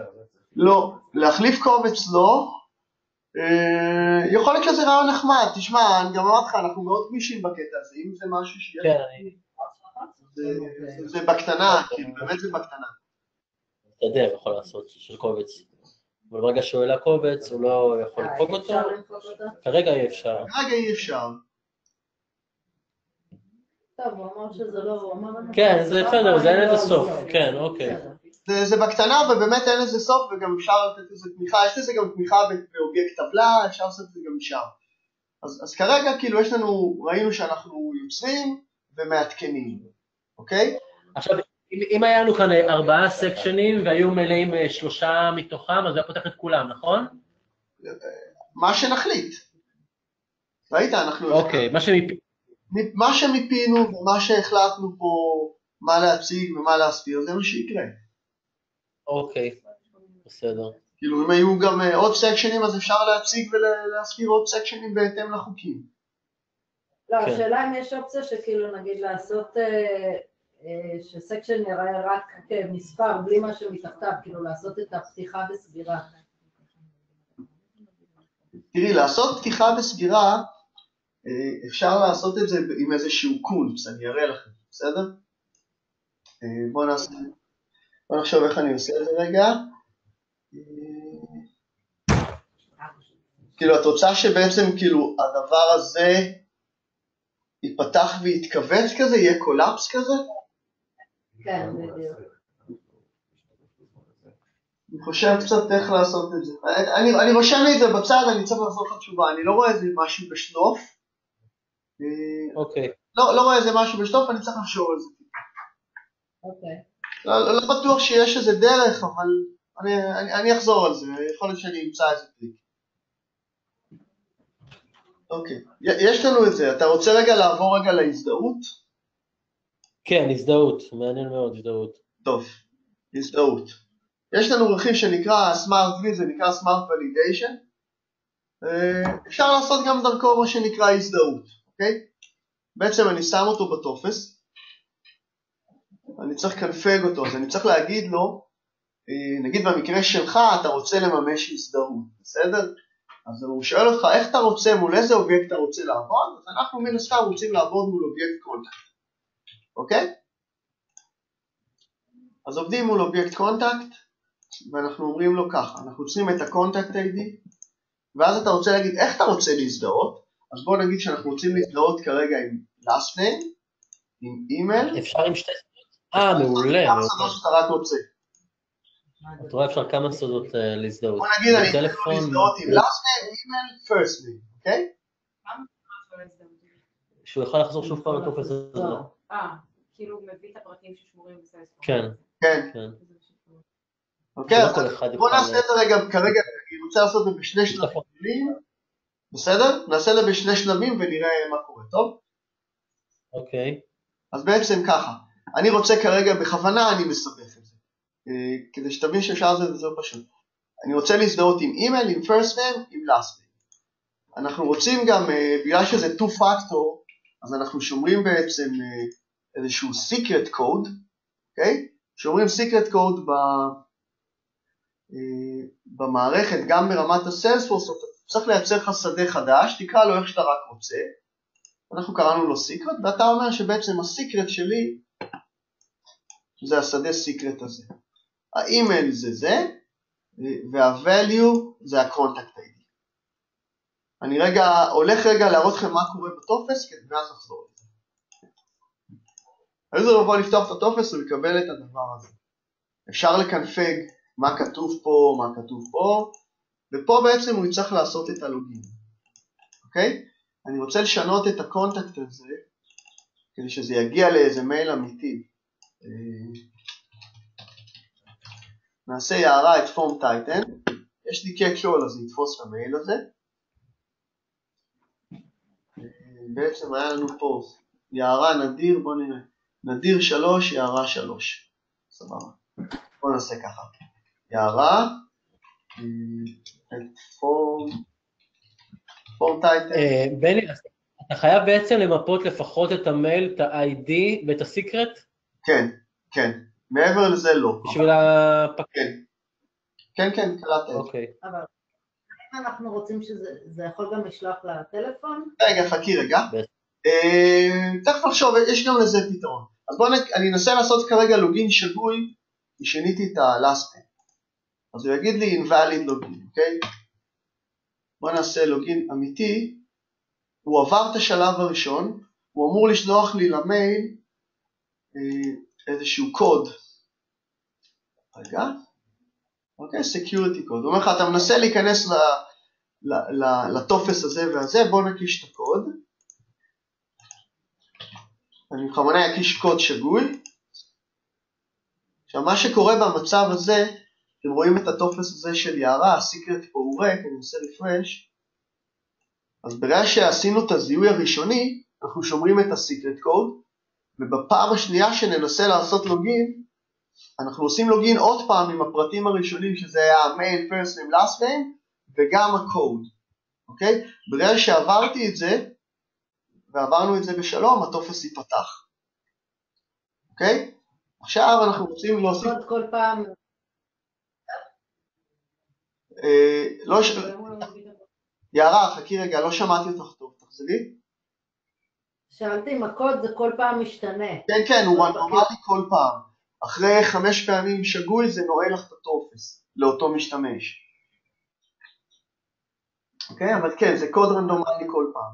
לא, להחליף קובץ לא. יכול להיות שזה רעיון נחמד, תשמע, אני גם אמרתי לך, אנחנו מאוד גמישים בקטע הזה, אם זה משהו שיש... כן, זה בקטנה, כאילו, באמת זה בקטנה. אתה יודע, הוא יכול לעשות של קובץ. אבל ברגע שהוא העלה קובץ, הוא לא יכול למחוק אותו. כרגע אי אפשר. כרגע אי אפשר. טוב, הוא אמר שזה לא, הוא אמר... כן, זה בסדר, זה אין לזה סוף, כן, אוקיי. זה בקטנה, ובאמת אין לזה סוף, וגם אפשר לתת לזה תמיכה, יש לזה גם תמיכה באובייקט טבלה, אפשר לעשות את זה גם משם. אז כרגע, כאילו, יש לנו, ראינו שאנחנו יוצרים ומעדכנים, אוקיי? עכשיו, אם היה לנו כאן 4 סקשנים, והיו מלאים 3 מתוכם, אז זה היה פותח את כולם, נכון? מה שנחליט. ראית, אנחנו... אוקיי, מה שמיפינו ומה שהחלטנו פה, מה להציג ומה להסביר, זה מה שיקרה. אוקיי, בסדר. כאילו אם היו גם עוד סקשנים, אז אפשר להציג ולהזכיר עוד סקשנים בהתאם לחוקים. לא, השאלה אם יש אופציה שכאילו נגיד לעשות שסקשן יראה רק מספר בלי משהו מתחתיו, כאילו לעשות את הפתיחה וסגירה. תראי, לעשות פתיחה וסגירה, אפשר לעשות את זה עם איזשהו קונץ, אני אראה לכם, בסדר? בוא נחשוב איך אני עושה את זה רגע. כאילו את רוצה שבעצם כאילו הדבר הזה ייפתח ויתכווץ כזה, יהיה קולאפס כזה? כן, בדיוק. אני חושב קצת איך לעשות את זה. אני רושם לי את זה בצד, אני צריך לעשות לך תשובה, אני לא רואה איזה משהו בשלוף. אוקיי. לא רואה איזה משהו בשלוף, אני צריך לחשוב על זה. אוקיי. לא בטוח שיש איזה דרך, אבל אני אחזור על זה, יכול להיות שאני אמצא איזה טריק. אוקיי, יש לנו את זה, אתה רוצה רגע לעבור רגע להזדהות? כן, הזדהות, מעניין מאוד הזדהות. טוב, הזדהות. יש לנו רכיב שנקרא Smart V, זה נקרא Smart Validation. אפשר לעשות גם דרכו מה שנקרא הזדהות, אוקיי? בעצם אני שם אותו בטופס, אני צריך קנפג אותו, אז אני צריך להגיד לו, נגיד במקרה שלך אתה רוצה לממש הזדהות, בסדר? אז הוא שואל אותך איך אתה רוצה, מול איזה אובייקט אתה רוצה לעבוד, אז אנחנו מן הסתם רוצים לעבוד מול אובייקט קונטקט, אוקיי? אז עובדים מול אובייקט קונטקט, ואנחנו אומרים לו ככה, אנחנו רוצים את הקונטקט ID, ואז אתה רוצה להגיד איך אתה רוצה להזדהות, אז בוא נגיד שאנחנו רוצים להזדהות כרגע עם last name, עם אימייל. אפשר עם שתי סודות. מעולה. כמה סודות שאתה רק רוצה. אתה רואה אפשר כמה סודות להזדהות. בוא נגיד אני רוצה להזדהות עם last name, אימייל, first name, אוקיי? שהוא יכול לחזור שוב פעם לטופס הזה. כאילו מביא את הפרטים ששמורים בסלספורס. כן. כן. אוקיי, אז בוא נעשה את זה רגע, כרגע אני רוצה לעשות את זה בשני שלבים, בסדר? נעשה את זה בשני שלבים ונראה מה קורה, טוב? אוקיי. אז בעצם ככה, אני רוצה כרגע, בכוונה אני מסבך את זה, כדי שתבין שאפשר לעשות את זה פשוט. אני רוצה להזדהות עם אימייל, עם first name, עם last name. אנחנו רוצים גם, בגלל שזה two factor, אז אנחנו שומרים בעצם איזשהו secret code, אוקיי? שומרים secret code במערכת, גם ברמת הסיילספורס, אתה צריך לייצר לך שדה חדש, תקרא לו איך שאתה רק רוצה, אנחנו קראנו לו secret, ואתה אומר שבעצם הסיקרט שלי, זה השדה secret הזה. האימייל זה, וה-value זה ה-contact ID. אני הולך רגע להראות לכם מה קורה בטופס, כדי ואז לחזור את זה. אז זה בוא לפתוח את הטופס ולקבל את הדבר הזה. אפשר לקנפג מה כתוב פה, מה כתוב פה, ופה בעצם הוא יצטרך לעשות את הלוגין. אוקיי? אני רוצה לשנות את הקונטקט הזה, כדי שזה יגיע לאיזה מייל אמיתי. נעשה יערה את פורם טייטן, יש לי קקשול אז נתפוס את המייל הזה. בעצם היה לנו פה יערה נדיר, בוא נראה, נדיר 3, יערה 3. סבבה. בוא נעשה ככה. יערה, פורם טייטן. בני, אתה חייב בעצם למפות לפחות את המייל, את ה-ID ואת הסיקרט? כן, כן. מעבר לזה לא. בשביל הפקד. כן, כן, קלטת. אוקיי. אבל אם אנחנו רוצים שזה יכול גם לשלוח לטלפון? רגע, חכי רגע. תכף לחשוב, יש גם לזה פתרון. אז בואו אני אנסה לעשות כרגע לוגין שגוי, כי שיניתי את ה-last name. אז הוא יגיד לי invalid login, אוקיי? בואו נעשה לוגין אמיתי. הוא עבר את השלב הראשון, הוא אמור לשלוח לי למייל איזשהו קוד. רגע. אוקיי, security code. הוא אומר לך, אתה מנסה להיכנס לטופס הזה והזה, בוא נקיש את הקוד. אני בכוונה אקיש קוד שגוי. עכשיו, מה שקורה במצב הזה, אתם רואים את הטופס הזה של יערה, הסיקרט פה הוא ריק, אני עושה רפרש. אז ברגע שעשינו את הזיהוי הראשוני, אנחנו שומרים את הסיקרט קוד, ובפעם השנייה שננסה לעשות לוגין, אנחנו עושים לוגין עוד פעם עם הפרטים הראשונים, שזה היה main, first name, last name, וגם הקוד, אוקיי? ברגע שעברתי את זה, ועברנו את זה בשלום, הטופס ייפתח. אוקיי? עכשיו אנחנו רוצים להוסיף... עוד כל פעם... יערה, חכי רגע, לא שמעתי אותך טוב, תחזרי. שאלתי אם הקוד זה כל פעם משתנה. כן, כן, הוא רנדומלי כל פעם. אחרי 5 פעמים שגוי זה נועל לך את הטופס לאותו משתמש. אוקיי, אבל כן, זה קוד רנדומלי כל פעם.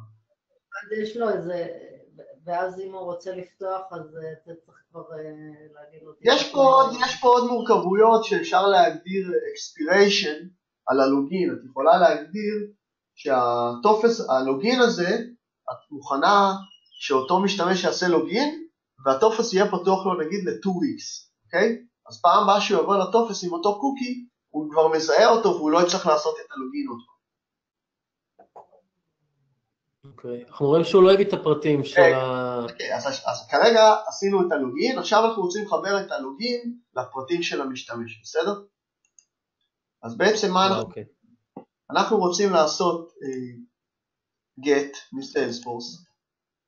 אז יש לו איזה... ואז אם הוא רוצה לפתוח, אז אתה צריך כבר להגיד לו... יש פה עוד מורכבויות שאפשר להגדיר expiration על הלוגין. את יכולה להגדיר שהטופס, הלוגין הזה, את מוכנה שאותו משתמש יעשה לוגין, והטופס יהיה פתוח לו נגיד ל-2 weeks, אוקיי? אז פעם הבאה שהוא יבוא לטופס עם אותו קוקי, הוא כבר מזהה אותו והוא לא יצטרך לעשות את הלוגין אותו. אוקיי, אנחנו רואים שהוא לא הביא את הפרטים של ה... אוקיי, אז כרגע עשינו את הלוגין, עכשיו אנחנו רוצים לחבר את הלוגין לפרטים של המשתמש, בסדר? אז בעצם מה אנחנו רוצים לעשות get מ-Salesforce,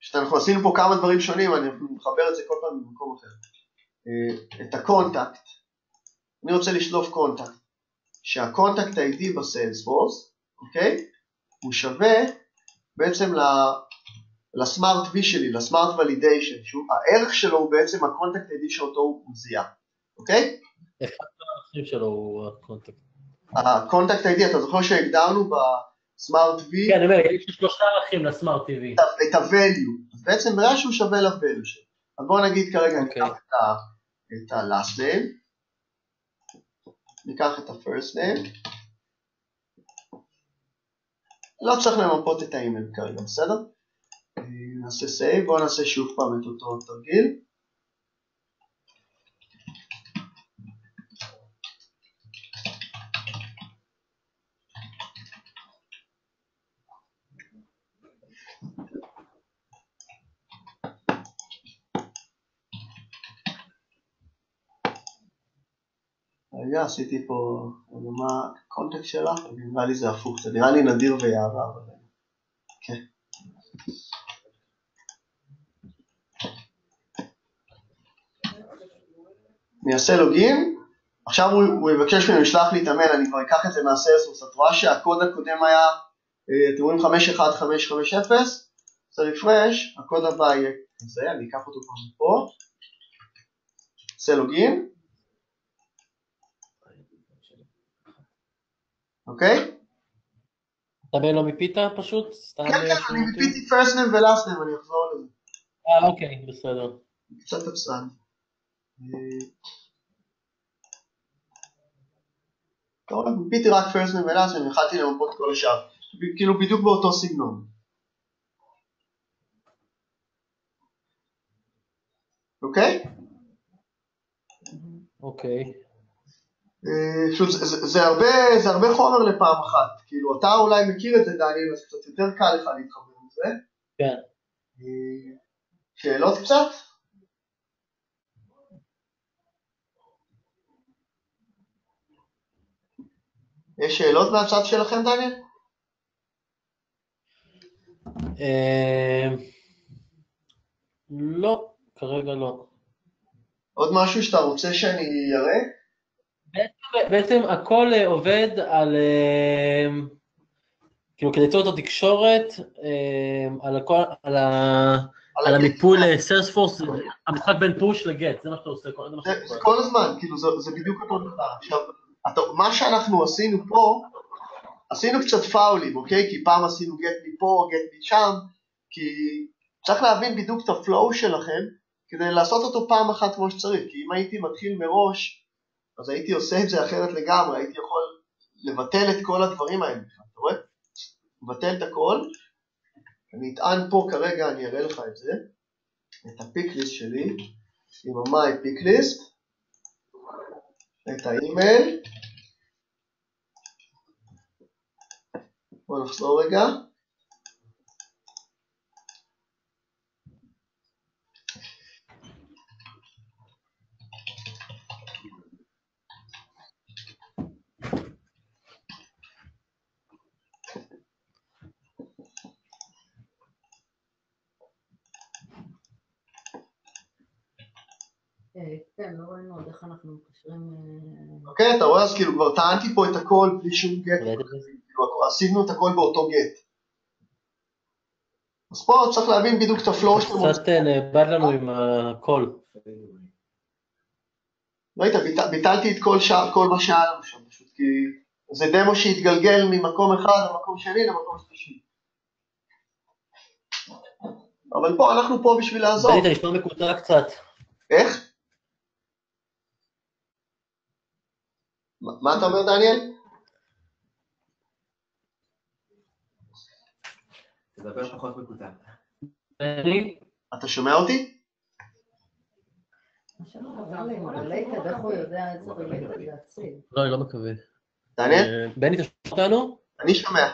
שאנחנו עשינו פה כמה דברים שונים, אני מחבר את זה כל פעם במקום אחר. את הקונטקט, אני רוצה לשלוף קונטקט, שהקונטקט ID בסיילספורס, אוקיי? הוא שווה בעצם לסמארט וי שלי, לסמארט ולידיישן, הערך שלו הוא בעצם הקונטקט ID שאותו הוא זיהה, אוקיי? איך הערכים שלו הוא הקונטקט? הקונטקט ID, אתה זוכר שהגדרנו בסמארט וי? כן, אני אומר, יש 3 ערכים לסמארט TV. את ה-value, אז בעצם ברגע שהוא שווה ל-value שלו. אז בואו נגיד כרגע, ניקח את ה-last name, ניקח את ה-first name, לא צריך למפות את האימייל כרגע, בסדר? נעשה save, בואו נעשה שוב פעם את אותו תרגיל. רגע, עשיתי פה, מה הקונטקסט שלך? נראה לי זה הפוך, זה נראה לי נדיר ויערה, אבל... כן. אני אעשה לוגין, עכשיו הוא יבקש ממנו לשלח לי את המייל, אני כבר אקח את זה מהסיילספורס, את רואה שהקוד הקודם היה, אתם רואים 51550, זה רפרש, הקוד הבא יהיה כזה, אני אקח אותו כבר מפה, עושה לוגין, אוקיי? אתה בין לא מיפית פשוט? כן, אני מיפיתי first name ו-last name, אני אחזור לזה. אוקיי, בסדר. קצת עצלן. טוב, מיפיתי רק first name ו-last name, יכלתי למפות כל השאר. כאילו בדיוק באותו סגנון. אוקיי? אוקיי. פשוט זה הרבה חומר לפעם אחת, כאילו אתה אולי מכיר את זה דניאל, אז קצת יותר קל לך להתחבר עם זה. כן. שאלות קצת? יש שאלות מהצד שלכם דניאל? לא, כרגע לא. עוד משהו שאתה רוצה שאני אראה? בעצם הכל עובד על, כאילו כדי ליצור את התקשורת, על המיפוי לסיילספורס, המשחק בין פוש לגט, זה מה שאתה עושה. זה כל הזמן, כאילו זה בדיוק אותו דבר. עכשיו, מה שאנחנו עשינו פה, עשינו קצת פאולים, אוקיי? כי פעם עשינו גט מפה, גט משם, כי צריך להבין בדיוק את הפלואו שלכם, כדי לעשות אותו פעם אחת כמו שצריך, כי אם הייתי מתחיל מראש, אז הייתי עושה את זה אחרת לגמרי, הייתי יכול לבטל את כל הדברים האלה, אתה רואה? לבטל את הכל, אני אטען פה כרגע, אני אראה לך את זה, את הפיקליסט שלי, עם ה-my פיקליסט, את האימייל, בואו נחזור רגע, כן, לא ראינו עוד איך אנחנו מקשרים... אוקיי, אתה רואה? אז כאילו כבר טענתי פה את הכל בלי שום גט. עשינו את הכל באותו גט. אז פה צריך להבין בדיוק את הפלואו שאתם רוצים. קצת נאבד לנו עם הכל. ראית, ביטלתי את כל מה שהיה לנו שם, פשוט כי זה דמו שהתגלגל ממקום אחד למקום שני למקום שלישי. אבל פה, אנחנו פה בשביל לעזור. בני, אתה נשמע מקוטע קצת. איך? מה אתה אומר, דניאל? תדבר פחות מקוטע. בני? אתה שומע אותי? לא, אני לא מקווה. דניאל? בני, אתה שומע אותנו? אני שומע.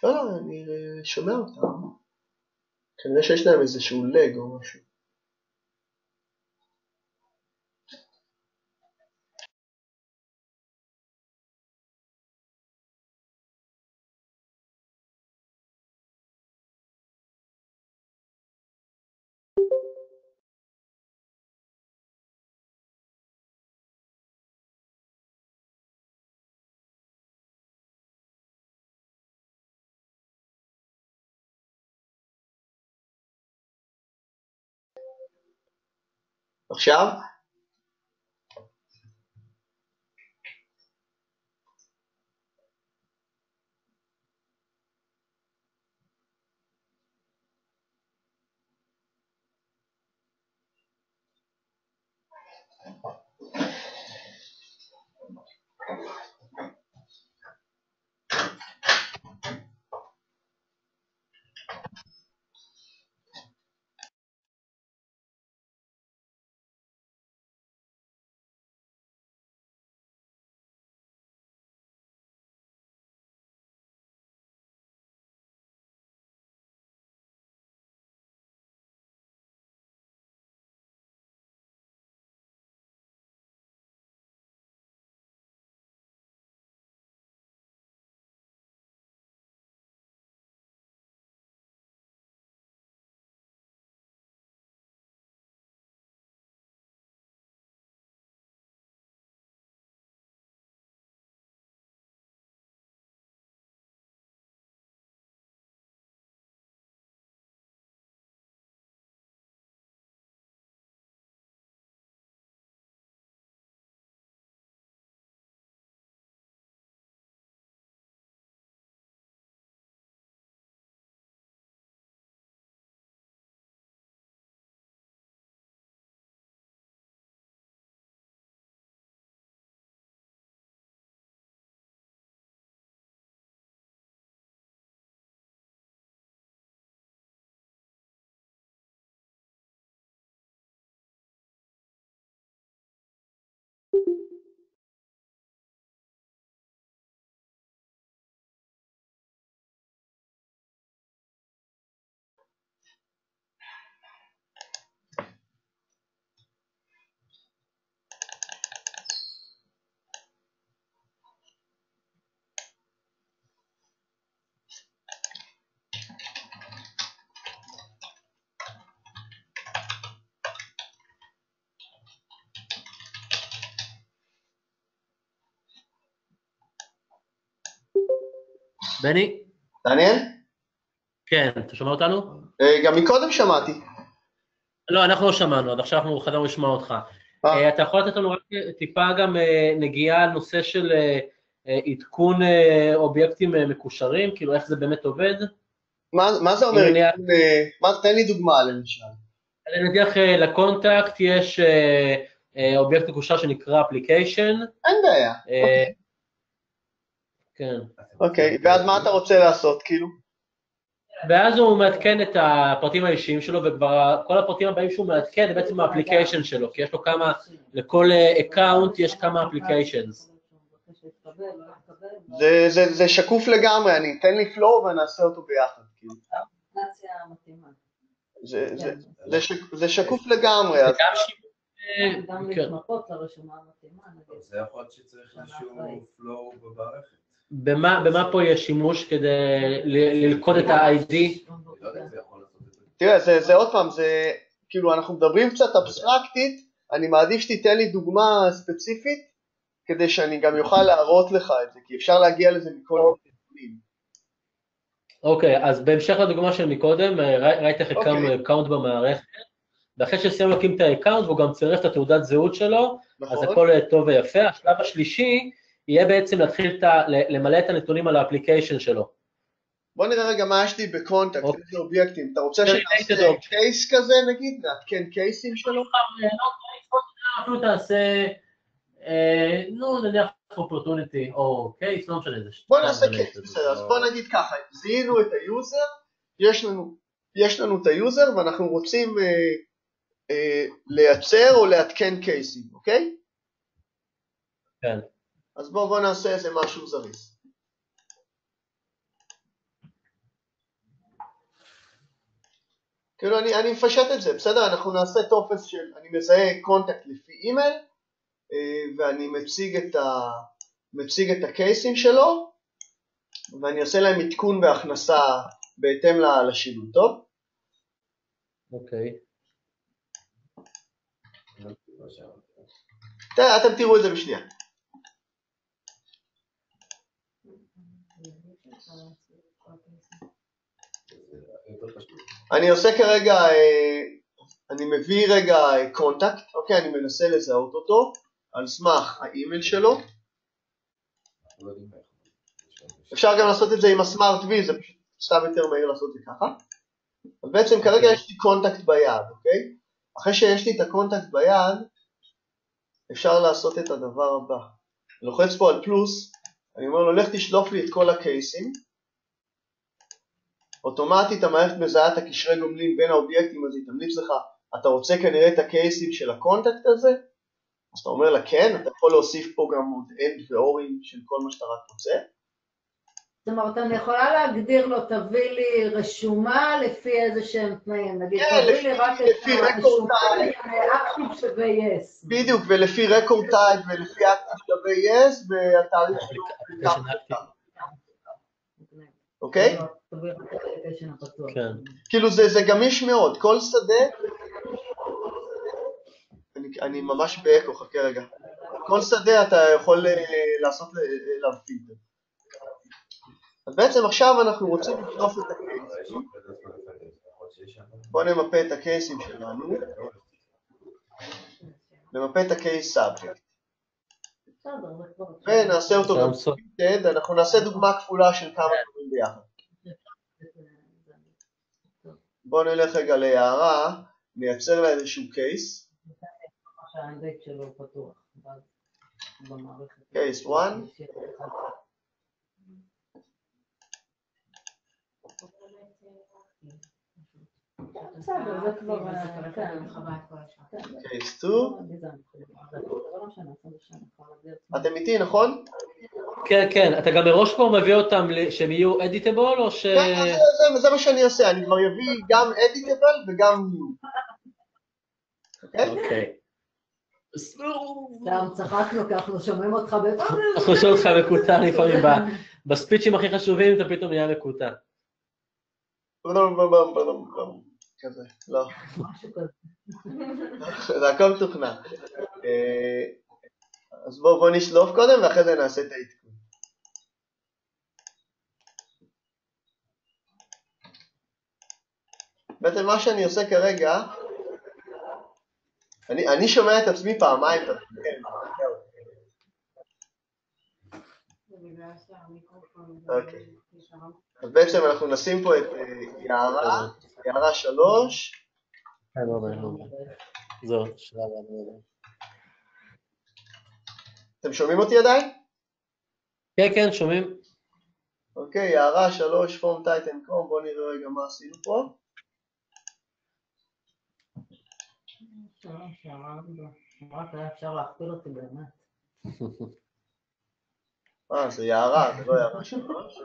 לא, אני שומע אותם. כנראה שיש להם איזשהו לג או משהו. עכשיו? בני? דניאל? כן, אתה שומע אותנו? גם מקודם שמעתי. לא, אנחנו לא שמענו, עד עכשיו אנחנו חזרנו לשמוע אותך. אתה יכול לתת לנו רק טיפה גם נגיעה על נושא של עדכון אובייקטים מקושרים, כאילו איך זה באמת עובד? מה זה אומר? תן לי דוגמה למשל. נניח לקונטקט יש אובייקט מקושר שנקרא אפליקיישן. אין בעיה. כן. אוקיי, ואז מה אתה רוצה לעשות, כאילו? ואז הוא מעדכן את הפרטים האישיים שלו, וכבר כל הפרטים הבאים שהוא מעדכן זה בעצם האפליקיישן שלו, כי יש לו כמה, לכל אקאונט יש כמה אפליקיישנס. זה שקוף לגמרי, תן לי פלואו ונעשה אותו ביחד, כאילו. זה שקוף לגמרי. גם להתמפות לרשומה המתאימה. זה יכול להיות שצריך איזשהו פלואו במערכת. במה פה יש שימוש כדי ללכוד את ה-ID? תראה, זה עוד פעם, זה כאילו אנחנו מדברים קצת אבסטרקטית, אני מעדיף שתיתן לי דוגמה ספציפית, כדי שאני גם יוכל להראות לך את זה, כי אפשר להגיע לזה מכל נתונים. אוקיי, אז בהמשך לדוגמה של מקודם, ראית איך הקמנו אקאונט במערכת, ואחרי שסיימנו להקים את האקאונט, והוא גם צירף את התעודת זהות שלו, אז הכל טוב ויפה. השלב השלישי יהיה בעצם להתחיל למלא את הנתונים על האפליקיישן שלו. בוא נראה רגע מה יש לי בקונטקט, איזה אובייקטים. אתה רוצה שנעשה קייס כזה נגיד? נעדכן קייסים שלו? אפילו תעשה, נניח אופורטוניטי או קייס, לא משנה איזה. בוא נעשה קייס, בסדר. אז בוא נגיד ככה, זיהינו את היוזר, יש לנו את היוזר ואנחנו רוצים לייצר או לעדכן קייסים, אוקיי? כן. אז בוא נעשה איזה משהו זריז. כאילו אני מפשט את זה, בסדר? אנחנו נעשה טופס של, אני מזהה קונטקט לפי אימייל, ואני מציג את הקייסים שלו, ואני אעשה להם עדכון בהכנסה בהתאם לשינוי, טוב? אוקיי. אתם תראו את זה בשנייה. אני עושה כרגע, אני מביא רגע קונטקט, אוקיי, אני מנסה לזהות אותו על סמך האימייל שלו. אפשר גם לעשות את זה עם הסמארט וי, זה פשוט סתם יותר מהיר לעשות את זה ככה. אז בעצם כרגע יש לי קונטקט ביד, אוקיי? אחרי שיש לי את הקונטקט ביד, אפשר לעשות את הדבר הבא. אני לוחץ פה על פלוס, אני אומר לו, לך תשלוף לי את כל הקייסים. אוטומטית המערכת מזהה את הקשרי גומלין בין האובייקטים, אז היא תמליץ לך, אתה רוצה כנראה את הקייסים של הקונטקט הזה? אז אתה אומר לה כן, אתה יכול להוסיף פה גם עוד end ואורים של כל מה שאתה רק רוצה. זאת אומרת, אני יכולה להגדיר לו, תביא לי רשומה לפי איזה שהם תנאים, נגיד, תביא לי רק את הרשומה אקטיב שווה yes. בדיוק, ולפי רקורד טייפ ולפי אקטיב שווה yes, והתאריך שלו. אוקיי? כאילו זה גמיש מאוד, כל שדה, אני ממש באקו, חכה רגע, כל שדה אתה יכול לעשות אליו פילטר. אז בעצם עכשיו אנחנו רוצים לשלוף את הקייסים, בואו נמפה את הקייסים שלנו, נמפה את הקייס סאבג'קט, ונעשה אותו גם פילטד, אנחנו נעשה דוגמה כפולה של כמה דברים ביחד. בואו נלך רגע להערה, נייצר לה איזשהו קייס. קייס 1. קייס 2. אתם איתי, נכון? כן, כן. אתה גם מראש כבר מביא אותם שהם יהיו אדיטבול או ש... כן, זה מה שאני עושה. אני כבר אביא גם אדיטבל וגם ניו. אוקיי. גם צחקנו, כי אנחנו שומעים אותך בטח. אנחנו שומעים אותך מקוטע לפעמים. בספיצ'ים הכי חשובים אתה פתאום נהיה מקוטע. כזה, לא. זה הכל תוכנה. אז בואו נשלוף קודם ואחרי זה נעשה את העדכון. בעצם מה שאני עושה כרגע, אני שומע את עצמי פעמיים. אוקיי. אז בעצם אנחנו נשים פה את יערה 3. זהו, שלב הבא. אתם שומעים אותי עדיין? כן, כן, שומעים. אוקיי, יערה 3, פורם טייטן קום, בואו נראה רגע מה עשינו פה. רק היה אפשר להכפיל אותי באמת. זה יערה, זה לא יערה 3.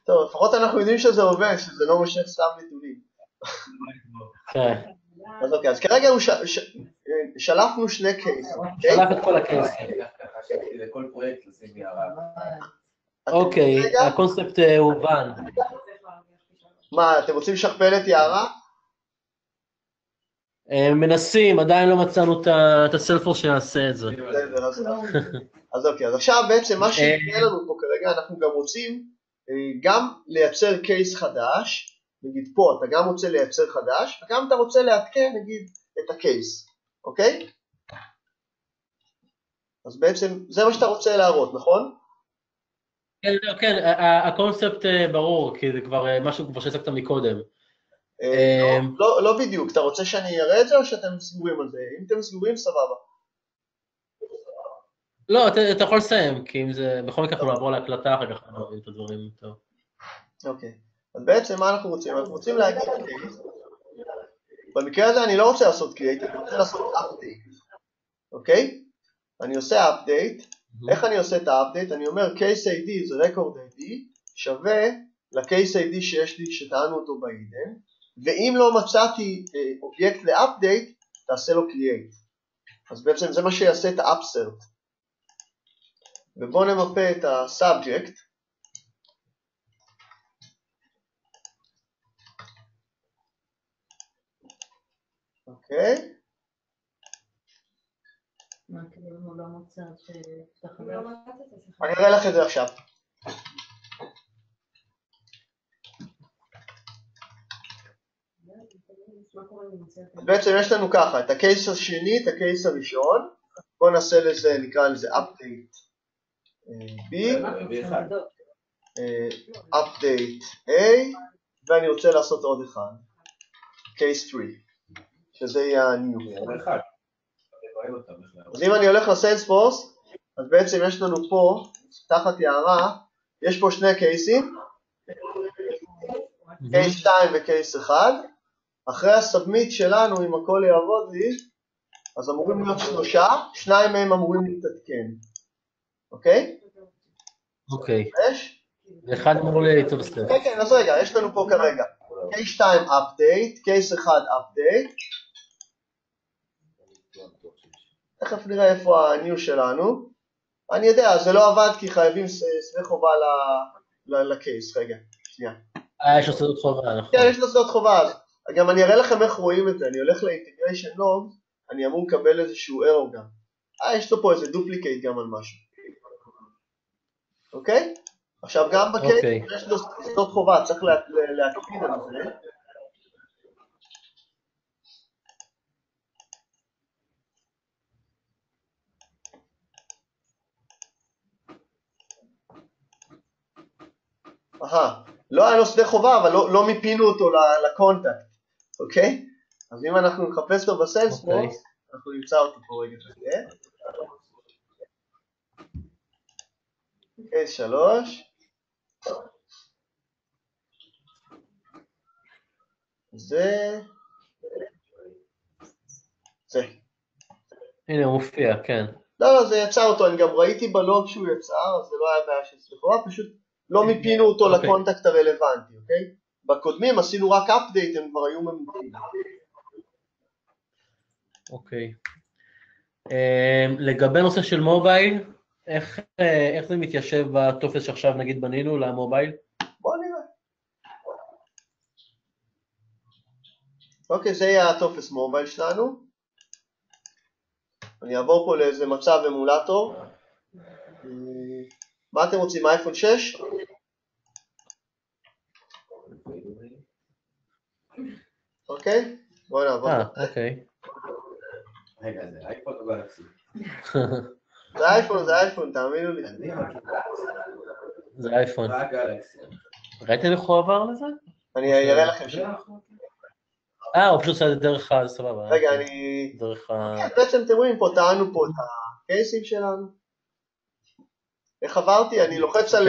טוב, לפחות אנחנו יודעים שזה עובד, שזה לא מושך סתם נתונים. כן. אז אוקיי, אז כרגע שלפנו שני קייסים. שלף את כל הקייסים. לכל פרויקט לשים הערה. אוקיי, הקונספט הובן. מה, אתם רוצים לשכפל את יערה? מנסים, עדיין לא מצאנו את הסלפורס שיעשה את זה. אז אוקיי, אז עכשיו בעצם מה שיהיה לנו פה כרגע, אנחנו גם רוצים גם לייצר קייס חדש, נגיד פה אתה גם רוצה לייצר חדש, וגם אתה רוצה לעדכן נגיד את הקייס, אוקיי? אז בעצם זה מה שאתה רוצה להראות, נכון? כן, הקונספט ברור, כי זה כבר משהו כבר שהצגת מקודם. לא בדיוק, אתה רוצה שאני אראה את זה או שאתם סגורים על זה? אם אתם סגורים, סבבה. לא, אתה יכול לסיים, כי אם זה, בכל מקרה אנחנו נעבור להקלטה, אחר כך נבין את הדברים טוב. אוקיי, אז בעצם מה אנחנו רוצים? אנחנו רוצים להגיד קייס. במקרה הזה אני לא רוצה לעשות create, אני רוצה לעשות update. אוקיי? אני עושה update. איך אני עושה את ה-update? אני אומר case ID זה record ID שווה ל-case ID שיש לי שטענו אותו ב-hidden, ואם לא מצאתי אובייקט ל-update, תעשה לו create. אז בעצם זה מה שיעשה את ה-upsert. ובואו נמפה את ה-subject. אוקיי? מה, כאילו הוא לא מוצא שתפתח את זה? אני אראה לך את זה עכשיו. בעצם יש לנו ככה, את הקייס השני, את הקייס הראשון. בואו נעשה לזה, נקרא לזה update B, update A, ואני רוצה לעשות עוד אחד, case 3, שזה יהיה ה-new. אז אם אני הולך לסיילספורס, אז בעצם יש לנו פה, תחת יערה, יש פה שני קייסים, קייס 2 וקייס 1, אחרי הסאבמיט שלנו, אם הכל יעבוד לי, אז אמורים להיות 3, 2 מהם אמורים להתעדכן. אוקיי? אוקיי. יש? אחד אמור להתעדכן. כן, אז רגע, יש לנו פה כרגע. קייס 2 update, קייס 1 update. תכף נראה איפה ה-new שלנו. אני יודע, זה לא עבד כי חייבים סבי חובה לקייס. רגע, שנייה. יש לו סודות חובה, נכון. כן, יש לו סודות חובה. אז גם אני אראה לכם איך רואים את זה. אני הולך ל-integration log, אני אמור לקבל איזשהו error גם. יש לו פה איזה דופליקייט גם על משהו. אוקיי? עכשיו גם בקייס יש לו סודות חובה, צריך להקפיד על זה. לא היה לו שדה חובה, אבל לא מיפינו אותו לקונטקט, אוקיי? אז אם אנחנו נחפש אותו בסיילספורס, אנחנו נמצא אותו פה רגע כזה. קייס 3. זה. הנה, הוא מופיע, כן. לא, זה יצא אותו, אני גם ראיתי בלוג שהוא יצא, אז זה לא היה בעיה של שדה חובה, פשוט לא מיפינו אותו לקונטקט הרלוונטי, אוקיי? בקודמים עשינו רק update, הם כבר היו ממופיעים. אוקיי. לגבי נושא של מובייל, איך זה מתיישב בטופס שעכשיו נגיד בנינו למובייל? בוא נראה. אוקיי, זה יהיה הטופס מובייל שלנו. אני אעבור פה לאיזה מצב אמולטור. מה אתם רוצים, אייפון 6? אוקיי, בואו נעבור. אוקיי. רגע, זה אייפון או גלקסי? זה אייפון, תאמינו לי. זה אייפון. מה גלקסי? ראיתם איך הוא עבר לזה? אני אראה לכם שם. הוא פשוט עושה את זה דרך סבבה. רגע, אני... דרך בעצם אתם רואים פה, טענו פה את הקייסים שלנו. איך עברתי? אני לוחץ על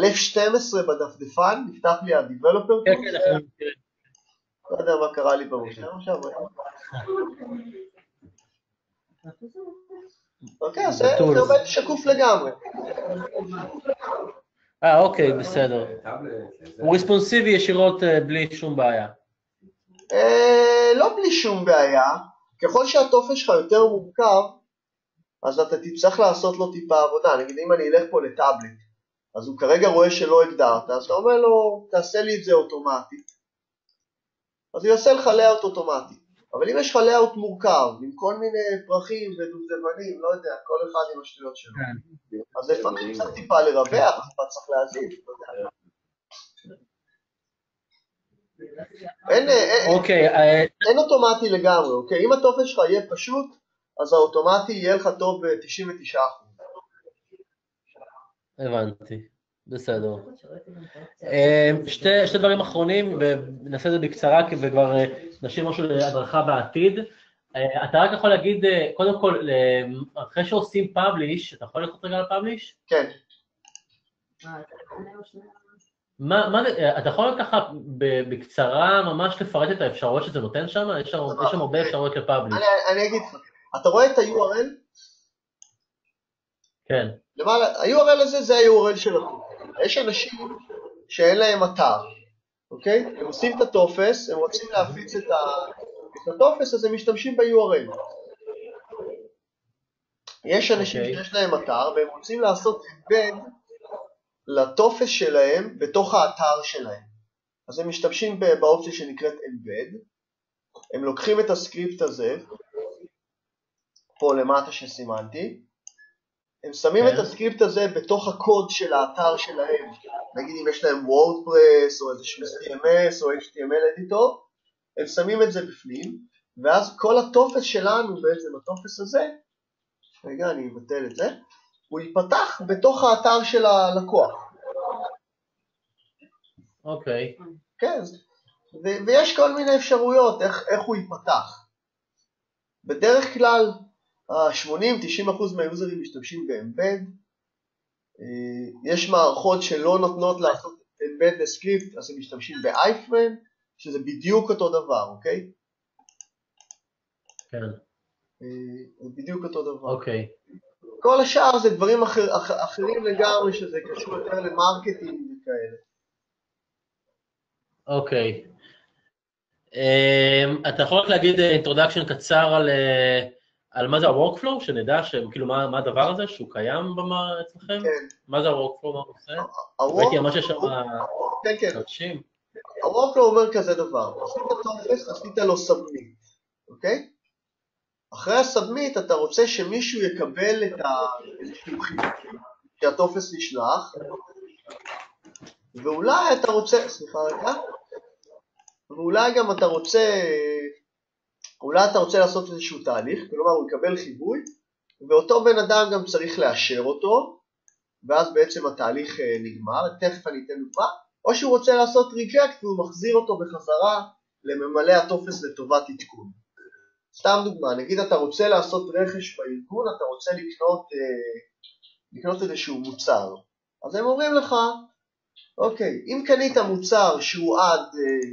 F12 בדפדפן, נפתח לי ה-Developer. כן, כן, לא יודע מה קרה לי בראש. אוקיי, אז זה עובד שקוף לגמרי. אוקיי, בסדר. הוא רספונסיבי ישירות בלי שום בעיה. לא בלי שום בעיה. ככל שהטופס שלך יותר מורכב, אז אתה תצטרך לעשות לו טיפה עבודה. נגיד אם אני אלך פה לטאבלט, אז הוא כרגע רואה שלא הגדרת, אז אתה אומר לו, תעשה לי את זה אוטומטית. אז הוא יעשה לך לאאוט אוטומטי. אבל אם יש לך לאאוט מורכב, עם כל מיני פרחים ודובדבנים, לא יודע, כל אחד עם השטויות שלו. אז לפעמים צריך טיפה לרווח, אז צריך להזיז, לא יודע. אין אוטומטי לגמרי, אוקיי? אם הטופס שלך יהיה פשוט, אז האוטומטי יהיה לך טוב ב-99%. הבנתי, בסדר. שתי דברים אחרונים, ונעשה את זה בקצרה, וכבר נשאיר משהו להדרכה בעתיד. אתה רק יכול להגיד, קודם כל, אחרי שעושים פאבליש, אתה יכול לקרוא רגע על פאבליש? כן. אתה יכול ככה בקצרה ממש לפרט את האפשרויות שזה נותן שם? יש שם הרבה אפשרויות לפאבליש. אני אגיד לך, אתה רואה את ה-URL? כן. למעלה, ה-URL הזה זה ה-URL של הטופס. יש אנשים שאין להם אתר, אוקיי? הם עושים את הטופס, הם רוצים להפיץ את הטופס, אז הם משתמשים ב-URL. יש אנשים שיש להם אתר, והם רוצים לעשות embed לטופס שלהם בתוך האתר שלהם. אז הם משתמשים באופציה שנקראת embed, הם לוקחים את הסקריפט הזה, פה למטה שסימנתי, הם שמים את הסקריפט הזה בתוך הקוד של האתר שלהם, נגיד אם יש להם וורדפרס או איזשהו CMS או HTML אדיטור, הם שמים את זה בפנים, ואז כל הטופס שלנו בעצם, הטופס הזה, רגע אני אבטל את זה, הוא ייפתח בתוך האתר של הלקוח. אוקיי. כן, ויש כל מיני אפשרויות איך הוא ייפתח. בדרך כלל, 80-90% מהיוזרים משתמשים באמבד, יש מערכות שלא נותנות לעשות אמבד לסקריפט, אז הם משתמשים ב-iframe, שזה בדיוק אותו דבר, אוקיי? כן. זה בדיוק אותו דבר. אוקיי. כל השאר זה דברים אחרים לגמרי, שזה קשור יותר למרקטינג וכאלה. אוקיי. אתה יכול רק להגיד אינטרודקשן קצר על מה זה ה-workflow, שנדע כאילו מה הדבר הזה, שהוא קיים אצלכם? כן. מה זה ה-workflow, מה הוא עושה? ראיתי ממש יש שם אנשים. ה-workflow אומר כזה דבר, עשית טופס, עשית לו סאבמיט, אוקיי? אחרי הסאבמיט אתה רוצה שמישהו יקבל את איזשהו חיבור, שהטופס נשלח, ואולי אתה רוצה, סליחה רגע, ואולי גם אתה רוצה לעשות איזשהו תהליך, כלומר הוא יקבל חיווי, ואותו בן אדם גם צריך לאשר אותו, ואז בעצם התהליך נגמר, תכף אני אתן דוגמה, או שהוא רוצה לעשות ריג'קט והוא מחזיר אותו בחזרה לממלא הטופס לטובת עדכון. סתם דוגמה, נגיד אתה רוצה לעשות רכש בארגון, אתה רוצה לקנות איזשהו מוצר, אז הם אומרים לך, אוקיי, אם קנית מוצר שהוא עד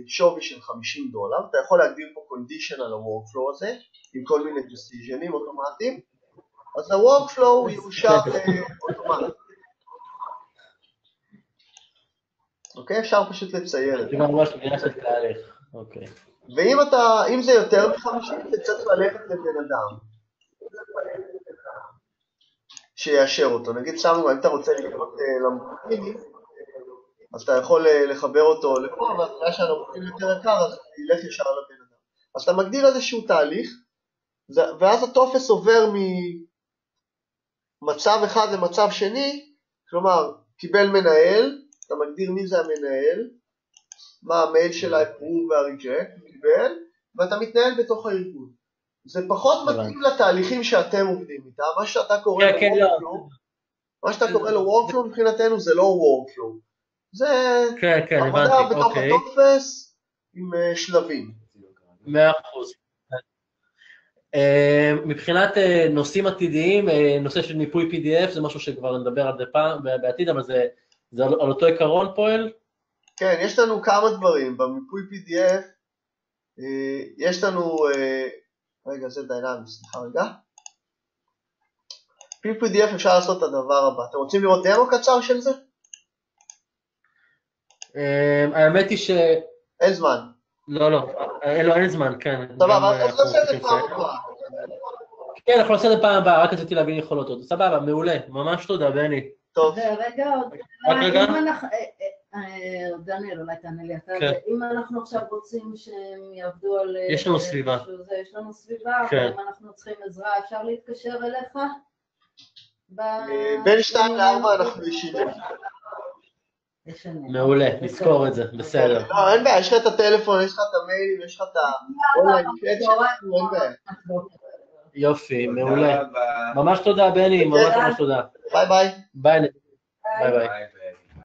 שווי של $50, אתה יכול להגדיר פה condition על ה-workflow הזה, עם כל מיני decision'ים אוטומטיים, אז ה-workflow יאושר אוטומטית. אוקיי, אפשר פשוט לצייר את זה. זה ממש בגלל של תהליך, אוקיי. ואם זה יותר מ-50, אתה צריך ללכת לבן אדם שיאשר אותו. נגיד סתם, אם אתה רוצה לקנות למבורגיני, אז אתה יכול לחבר אותו לפה, אבל אחרי שהלמבורגיני יותר יקר, אז ילך ישר לבן אדם. אז אתה מגדיר איזשהו תהליך, ואז הטופס עובר ממצב אחד למצב שני, כלומר, קיבל מנהל, אתה מגדיר מי זה המנהל, מה המייל של ה-approve וה-reject, הוא קיבל, ואתה מתנהל בתוך הארגון. זה פחות מתאים לתהליכים שאתם עובדים איתם, מה שאתה קורא לו workflow, מה שאתה קורא לו workflow מבחינתנו זה לא workflow, זה עבודה בתוך הטופס עם שלבים. 100%. מבחינת נושאים עתידיים, נושא של מיפוי PDF זה משהו שכבר נדבר על זה פעם בעתיד, אבל זה על אותו עיקרון פועל? כן, יש לנו כמה דברים, במיפוי PDF יש לנו, רגע זה דיינמי, סליחה רגע, מיפוי PDF אפשר לעשות את הדבר הבא, אתם רוצים לראות דמו קצר של זה? האמת היא ש... אין זמן. לא, אין זמן, כן. טוב, אבל אז נעשה את זה פעם הבאה. כן, אנחנו נעשה את זה פעם הבאה, רק רציתי להבין יכולות עוד. סבבה, מעולה, ממש תודה, בני. טוב. ורגע, רגע. דניאל, אולי תענה לי אתה, אם אנחנו עכשיו רוצים שהם יעבדו על... יש לנו סביבה. יש לנו סביבה, ואם אנחנו צריכים עזרה, אפשר להתקשר אליך? בין 2 ל-4 אנחנו ישיבים. מעולה, נזכור את זה, בסדר. לא, אין בעיה, יש לך את הטלפון, יש לך את המיילים, יש לך את האונליין, אין בעיה. יופי, מעולה. ממש תודה, בני, ממש תודה. ביי ביי. ביי ביי.